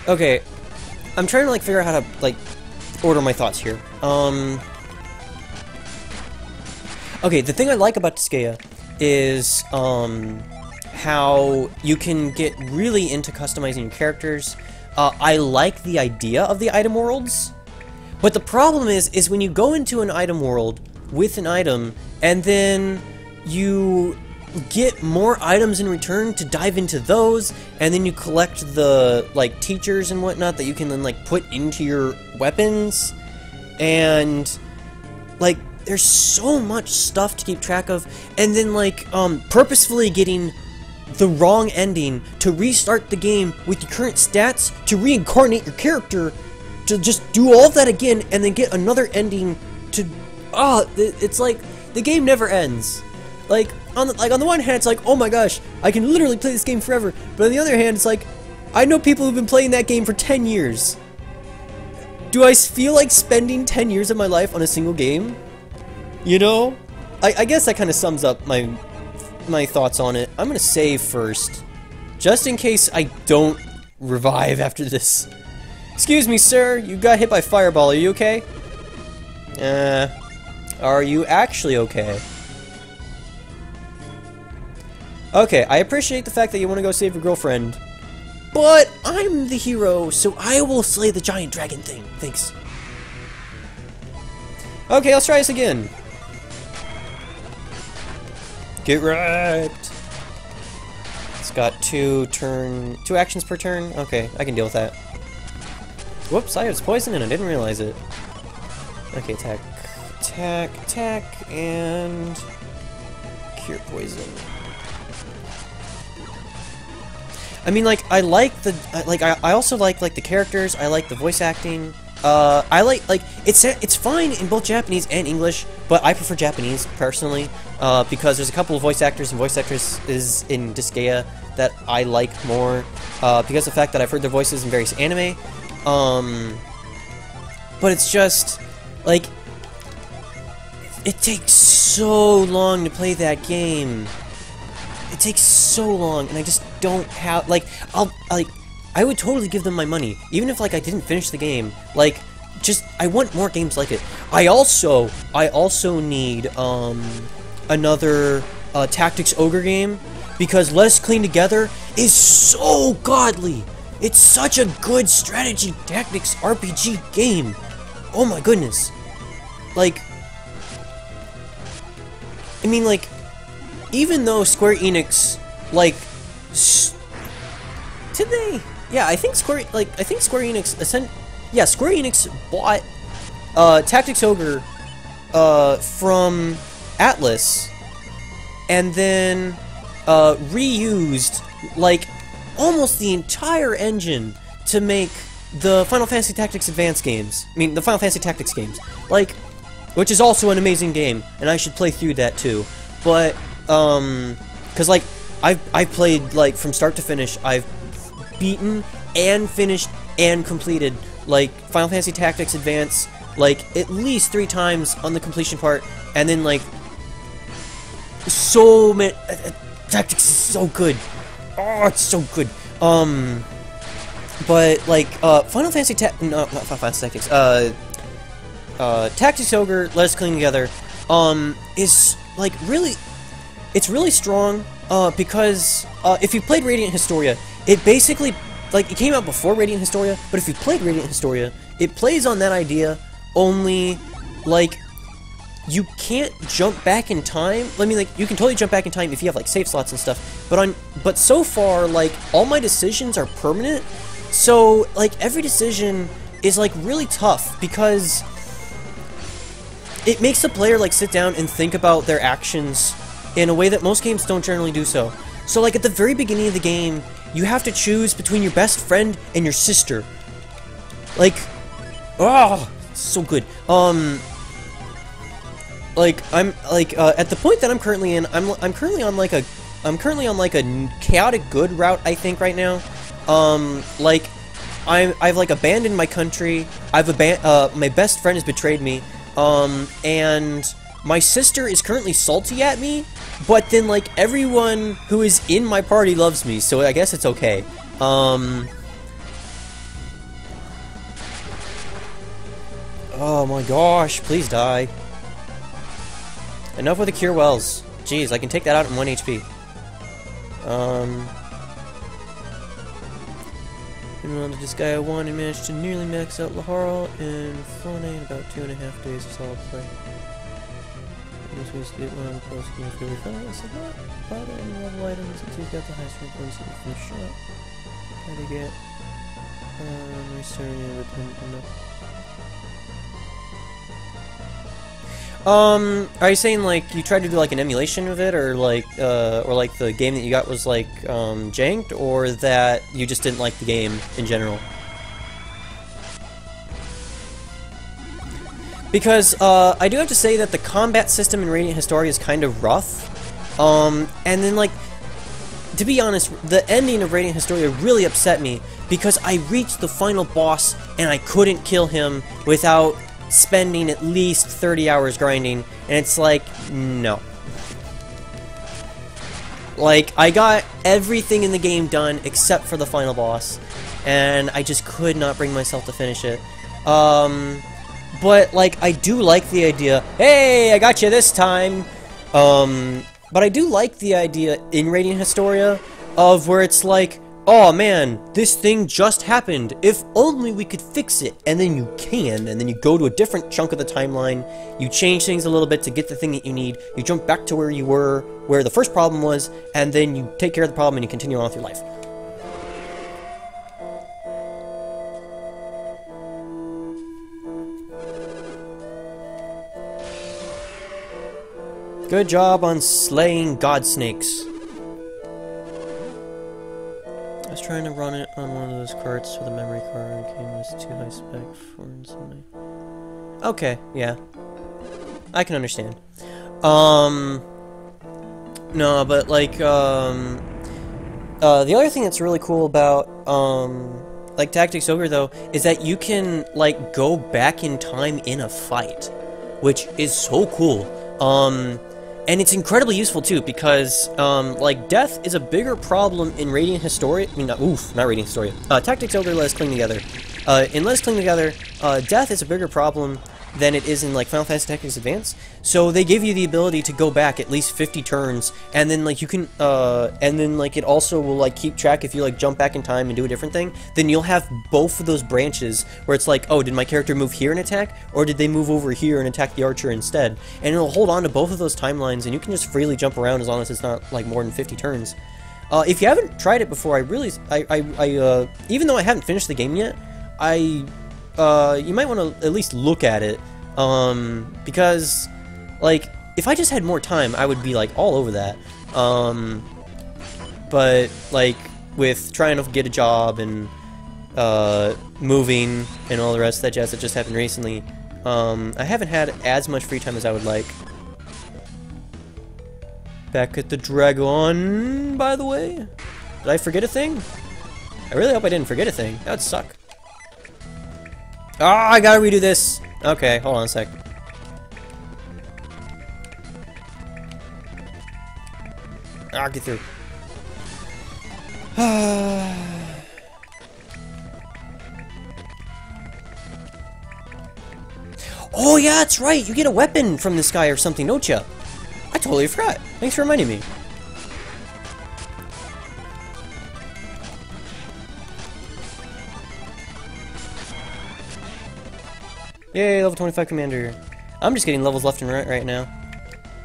Okay, I'm trying to, like, figure out how to, like, order my thoughts here. Okay, the thing I like about Disgaea is, how you can get really into customizing your characters. I like the idea of the item worlds, but the problem is when you go into an item world with an item, and then you get more items in return to dive into those, and then you collect the, like, teachers and whatnot that you can then, like, put into your weapons, and, like, there's so much stuff to keep track of, and then, like, purposefully getting the wrong ending to restart the game with your current stats to reincarnate your character to just do all of that again and then get another ending to... it's like, the game never ends. Like on the one hand, it's like, oh my gosh, I can literally play this game forever. But on the other hand, it's like, I know people who've been playing that game for 10 years. Do I feel like spending 10 years of my life on a single game? You know? I guess that kind of sums up my thoughts on it. I'm gonna save first, just in case I don't revive after this. Excuse me, sir. You got hit by fireball. Are you okay? Are you actually okay? Okay, I appreciate the fact that you want to go save your girlfriend, but I'm the hero, so I will slay the giant dragon thing. Thanks. Okay, let's try this again. Get wrecked. It's got two actions per turn. Okay, I can deal with that. Whoops, I was poisoned and I didn't realize it. Okay, attack, and cure poison. I mean, like, I like the, I also like the characters. I like the voice acting. I like it's fine in both Japanese and English, but I prefer Japanese personally, because there's a couple of voice actors and voice actresses in Gaia that I like more, because of the fact that I've heard their voices in various anime. But it's just, like, it takes so long to play that game. It takes so long, and I just don't have, like, I would totally give them my money, even if, like, I didn't finish the game. Like, just, I want more games like it. I also need, another, Tactics Ogre game, because Let Us Clean Together is so godly! It's such a good strategy tactics RPG game! Oh my goodness! Like, I mean, like, even though Square Enix, like, did they? Yeah, I think Square Enix Square Enix bought Tactics Ogre from Atlas, and then reused, like, almost the entire engine to make the Final Fantasy Tactics Advance games. I mean, the Final Fantasy Tactics games. Like, which is also an amazing game, and I should play through that too. But, cause, like, I've played, like, from start to finish. I've beaten and finished and completed, like, Final Fantasy Tactics Advance, like, at least 3 times on the completion part, and then, like, so many, Tactics is so good. Oh, it's so good. But, like, Final Fantasy not Final Fantasy Tactics, Tactics Ogre, Let Us Clean Together, is, like, really, it's really strong, because, if you played Radiant Historia, it basically, like, it came out before Radiant Historia, but if you played Radiant Historia, it plays on that idea, only, like, you can't jump back in time. I mean, like, you can totally jump back in time if you have, like, save slots and stuff, but so far, like, all my decisions are permanent, so, like, every decision is, like, really tough, because it makes the player, like, sit down and think about their actions in a way that most games don't generally do so. So, like, at the very beginning of the game, you have to choose between your best friend and your sister. Like, oh, so good. Like, I'm, like, at the point that I'm currently in, I'm currently on, like, a chaotic good route, I think, right now. Like, I've, like, abandoned my country, my best friend has betrayed me, and my sister is currently salty at me, but then, like, everyone who is in my party loves me, so I guess it's okay. Oh my gosh, please die. Enough with the cure wells. Jeez, I can take that out in 1 HP. Been on to this Gaia 1 and managed to nearly max out Lahara and Flonne in about 2.5 days of solid play. This was the one close to really fun. I said, what? Bought any level items since he's got the highest rank ones in the shop. How to get restarting with him. Are you saying, like, you tried to do, like, an emulation of it, or, like, the game that you got was, like, janked, or that you just didn't like the game in general? Because, I do have to say that the combat system in Radiant Historia is kind of rough, and then, like, to be honest, the ending of Radiant Historia really upset me because I reached the final boss and I couldn't kill him without spending at least 30 hours grinding, and it's like, no. Like, I got everything in the game done except for the final boss, and I just could not bring myself to finish it. But, like, I do like the idea, hey, I got you this time! But I do like the idea in Radiant Historia of where it's like, oh man, this thing just happened, if only we could fix it, and then you can, and then you go to a different chunk of the timeline, you change things a little bit to get the thing that you need, you jump back to where you were, where the first problem was, and then you take care of the problem and you continue on with your life. Good job on slaying god snakes. I was trying to run it on one of those carts with a memory card. Game was too high spec for somebody. Okay, yeah. I can understand. No, but like, the other thing that's really cool about, like Tactics Ogre though, is that you can, like, go back in time in a fight, which is so cool. And it's incredibly useful too, because, like, death is a bigger problem in Radiant Historia. I mean, not Radiant Historia. Tactics Ogre, Let Us Cling Together. In Let Us Cling Together, death is a bigger problem than it is in, like, Final Fantasy Tactics Advance. So they give you the ability to go back at least 50 turns, and then, like, you can, and then, like, it also will, like, keep track if you, like, jump back in time and do a different thing. Then you'll have both of those branches where it's like, oh, did my character move here and attack, or did they move over here and attack the archer instead? And it'll hold on to both of those timelines, and you can just freely jump around as long as it's not, like, more than 50 turns. If you haven't tried it before, even though I haven't finished the game yet, you might want to at least look at it, because, like, if I just had more time, I would be, like, all over that, but, like, with trying to get a job and, moving and all the rest of that jazz that just happened recently, I haven't had as much free time as I would like. Back at the Dragon, by the way. Did I forget a thing? I really hope I didn't forget a thing. That would suck. Ah, I gotta redo this. Okay, hold on a sec. Ah, get through. Oh yeah, that's right. You get a weapon from this guy or something, don't you? I totally forgot. Thanks for reminding me. Yay, level 25 commander. I'm just getting levels left and right now.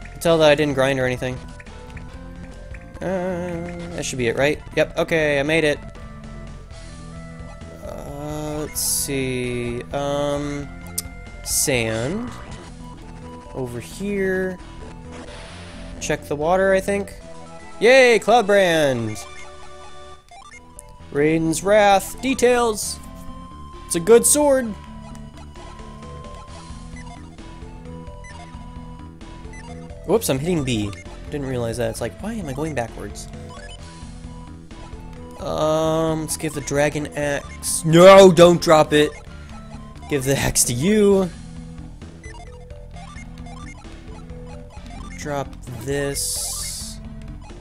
I can tell that I didn't grind or anything. That should be it, right? Yep, okay, I made it. Let's see. Sand. Over here. Check the water, I think. Yay, Cloudbrand! Raiden's Wrath. Details! It's a good sword! Whoops, I'm hitting B. Didn't realize that. It's like, why am I going backwards? Let's give the dragon axe. No, don't drop it! Give the axe to you. Drop this.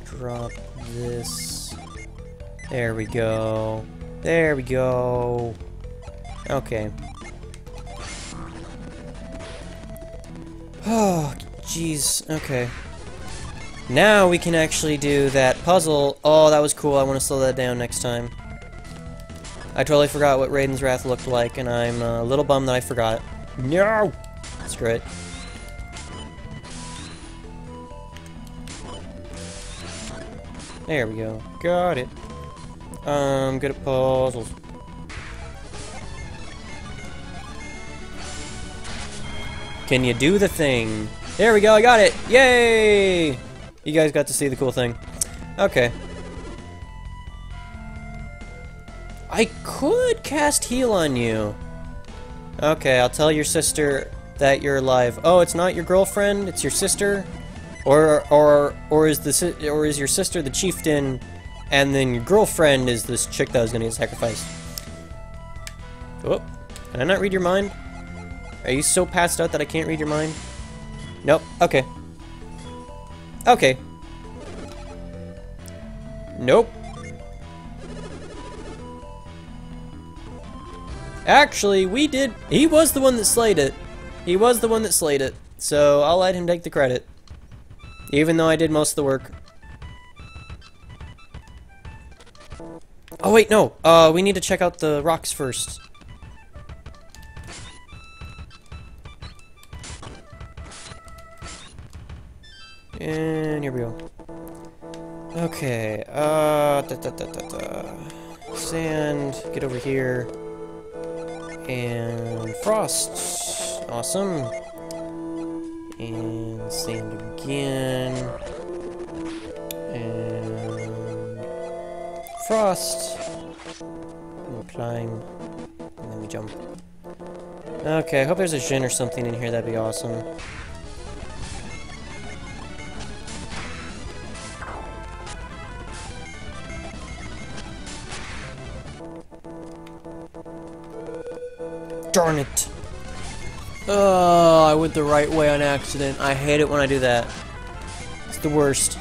Drop this. There we go. There we go. Okay. Oh, jeez. Okay. Now we can actually do that puzzle. Oh, that was cool. I want to slow that down next time. I totally forgot what Raiden's Wrath looked like, and I'm a little bummed that I forgot. No! Screw it. There we go. Got it. Good at puzzles. Can you do the thing? There we go, I got it! Yay! You guys got to see the cool thing. Okay. I could cast heal on you. Okay, I'll tell your sister that you're alive. Oh, it's not your girlfriend, it's your sister? Or is your sister the chieftain And then your girlfriend is this chick that was gonna get sacrificed. Oh, can I not read your mind? Are you so passed out that I can't read your mind? Nope, okay. Okay. Nope. Actually, we did. He was the one that slayed it. He was the one that slayed it. So I'll let him take the credit. Even though I did most of the work. Oh wait, no. We need to check out the rocks first. And here we go. Okay, sand, get over here. And frost. Awesome. And sand again. And frost. And we climb. And then we jump. Okay, I hope there's a Jin or something in here, that'd be awesome. Darn it. Oh, I went the right way on accident. I hate it when I do that. It's the worst.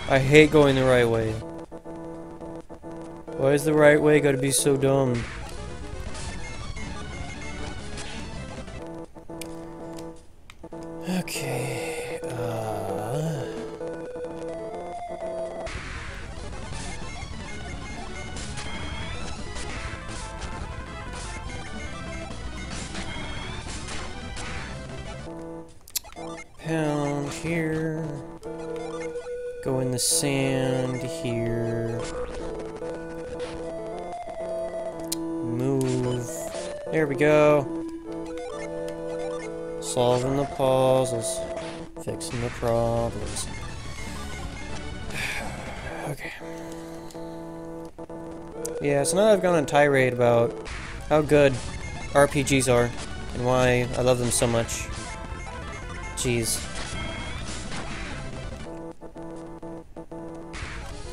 I hate going the right way. Why is the right way gotta be so dumb? Okay, pound here. Go in the sand here. Move. There we go. Solving the puzzles. Fixing the problems. Okay. Yeah, so now I've gone on a tirade about how good RPGs are and why I love them so much. Jeez.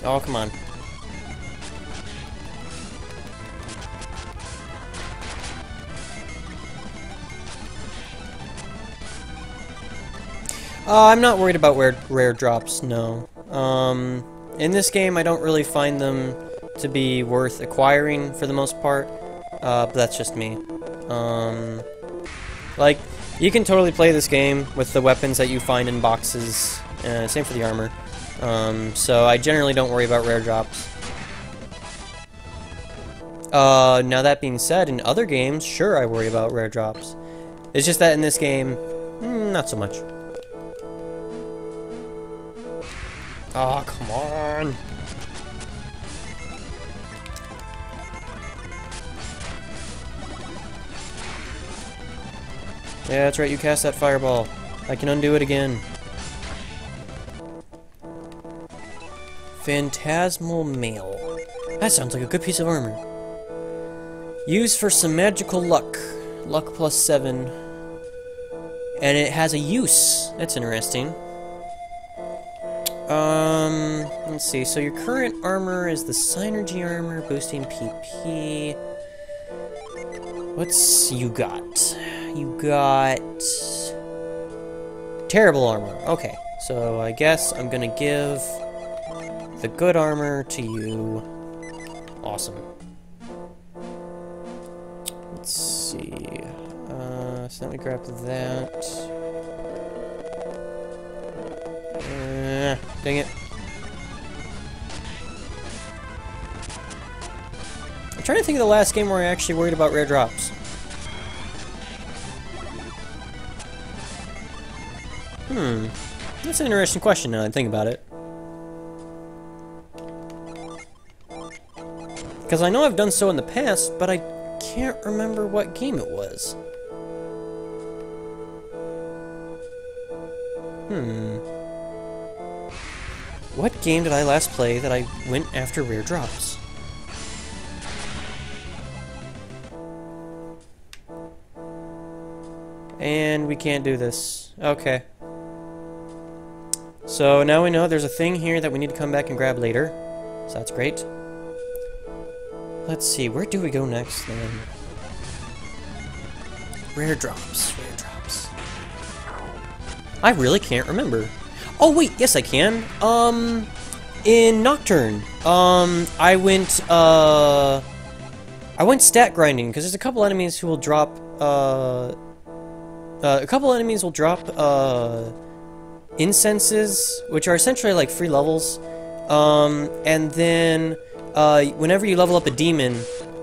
Oh, come on. I'm not worried about rare drops, no. In this game, I don't really find them to be worth acquiring for the most part, but that's just me. Like, you can totally play this game with the weapons that you find in boxes, same for the armor. So I generally don't worry about rare drops. Now that being said, in other games, sure I worry about rare drops. It's just that in this game, not so much. Oh, come on! Yeah, that's right, you cast that fireball. I can undo it again. Phantasmal Mail. That sounds like a good piece of armor. Used for some magical luck. Luck +7. And it has a use. That's interesting. Let's see. So your current armor is the Synergy armor, boosting PP. What's you got? You got terrible armor. Okay, so I guess I'm gonna give the good armor to you. Awesome. Let's see. So let me grab that. Dang it. I'm trying to think of the last game where I actually worried about rare drops. That's an interesting question now that I think about it. Because I know I've done so in the past, but I can't remember what game it was. What game did I last play that I went after rare drops? And we can't do this. Okay. So now we know there's a thing here that we need to come back and grab later. So that's great. Let's see, where do we go next then? Rare drops, rare drops. I really can't remember. Oh wait, yes I can. In Nocturne, I went stat grinding, because there's a couple enemies who will drop, incenses, which are essentially like free levels. And then, whenever you level up a demon,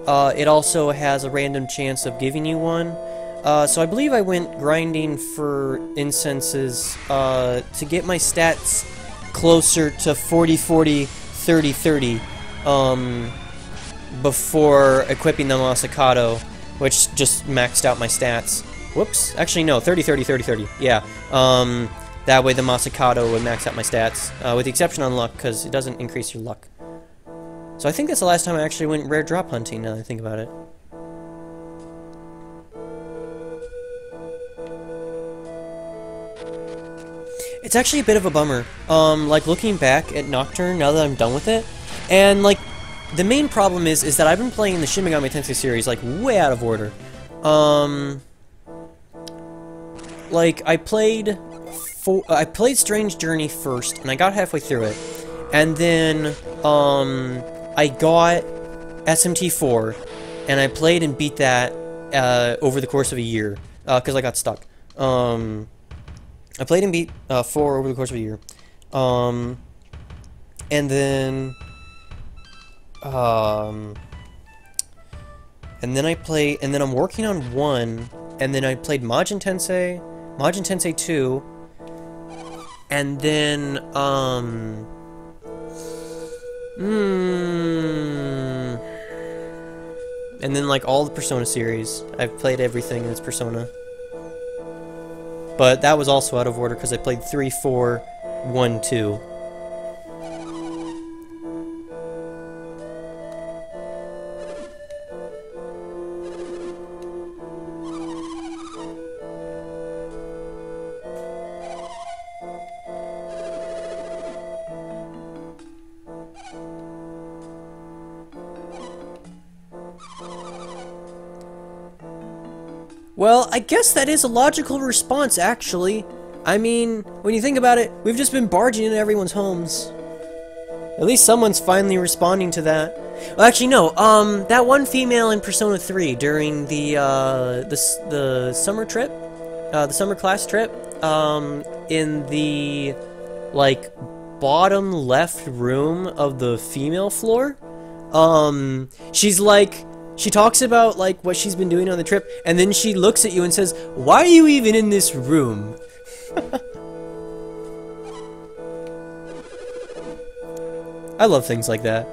it also has a random chance of giving you one. So I believe I went grinding for incenses, to get my stats closer to 40-40, 30-30, before equipping the Masakato, which just maxed out my stats. Whoops. Actually, no, 30-30, 30-30. Yeah. That way the Masakato would max out my stats, with the exception on luck, because it doesn't increase your luck. So I think that's the last time I actually went rare drop hunting, now that I think about it. It's actually a bit of a bummer, like, looking back at Nocturne, now that I'm done with it, and, like, the main problem is that I've been playing the Shin Megami Tensei series, like, way out of order. Like, I played Strange Journey first, and I got halfway through it, and then, I got SMT4, and I played and beat that, over the course of a year, because I got stuck. I played and beat 4 over the course of a year, and then I'm working on 1, and then I played Majin Tensei 2, and then and then like all the Persona series. I've played everything in its Persona. But that was also out of order because I played 3, 4, 1, 2. Well, I guess that is a logical response, actually. I mean, when you think about it, we've just been barging into everyone's homes. At least someone's finally responding to that. Well, actually, no. That one female in Persona 3 during the summer trip, the summer class trip, in the, like, bottom left room of the female floor, she's like... She talks about, like, what she's been doing on the trip, and then she looks at you and says, "Why are you even in this room?" I love things like that.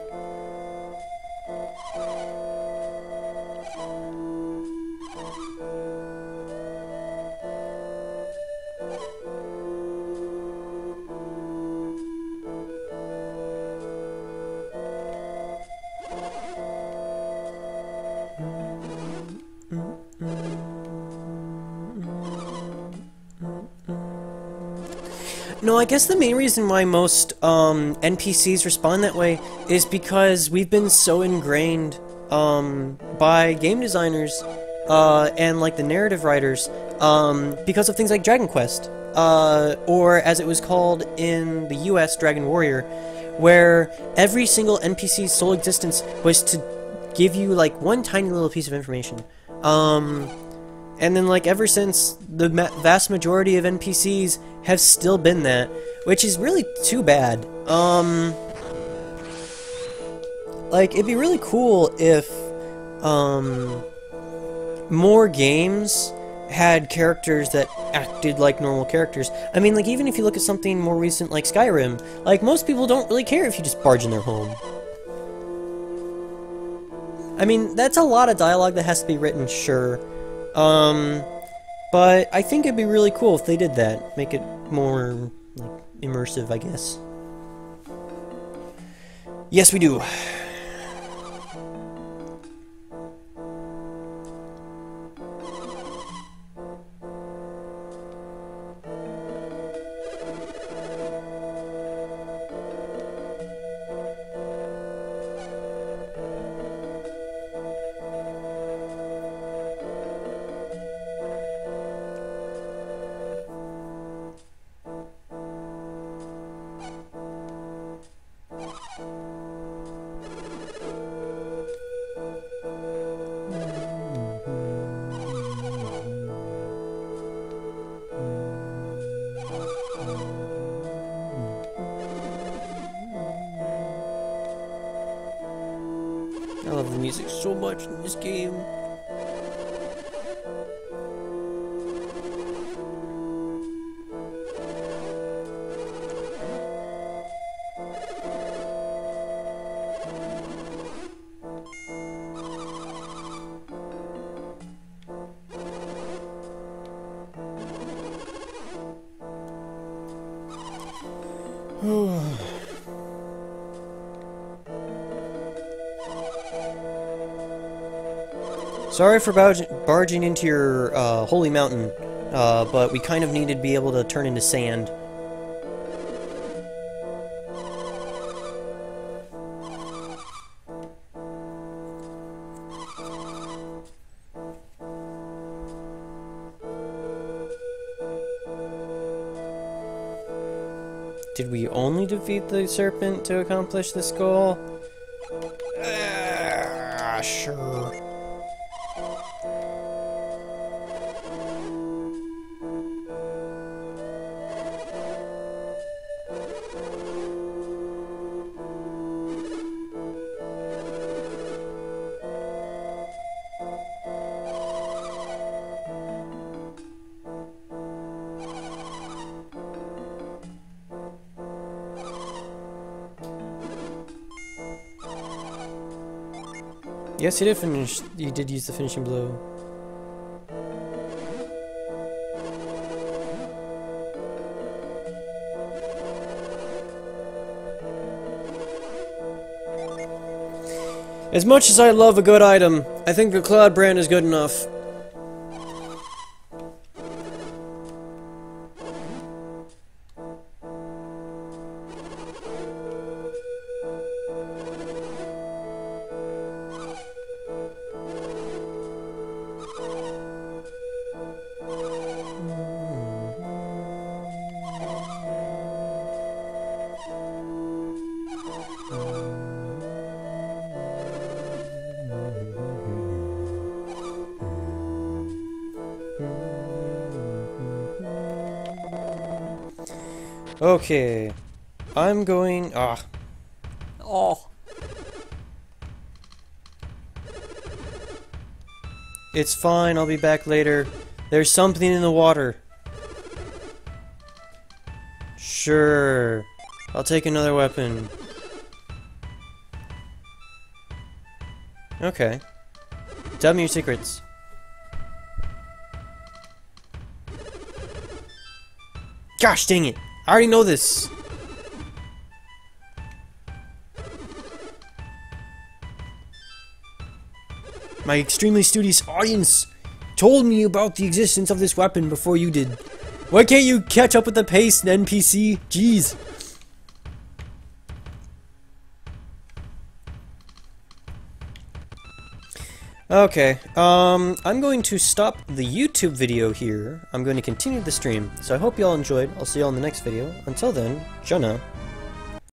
No, I guess the main reason why most NPCs respond that way is because we've been so ingrained by game designers and like the narrative writers because of things like Dragon Quest, or as it was called in the US, Dragon Warrior, where every single NPC's sole existence was to give you like one tiny little piece of information. And then, like, ever since, the vast majority of NPCs have still been that, which is really too bad. Like, it'd be really cool if, more games had characters that acted like normal characters. I mean, like, even if you look at something more recent like Skyrim, like, most people don't really care if you just barge in their home. I mean, that's a lot of dialogue that has to be written, sure. But I think it'd be really cool if they did that. Make it more, like, immersive, I guess. Yes, we do. music so much in this game. Sorry for barging into your holy mountain, but we kind of needed to be able to turn into sand. Did we only defeat the serpent to accomplish this goal? Sure. Yes, you did finish. You did use the finishing blow. As much as I love a good item, I think the Cloud brand is good enough. Okay, I'm going. Oh. It's fine, I'll be back later. There's something in the water. Sure. I'll take another weapon. Okay. Tell me your secrets. Gosh dang it! I already know this! My extremely studious audience told me about the existence of this weapon before you did. Why can't you catch up with the pace, NPC? Jeez. Okay, I'm going to stop the YouTube video here. I'm going to continue the stream. So I hope you all enjoyed. I'll see you all in the next video. Until then, Jana.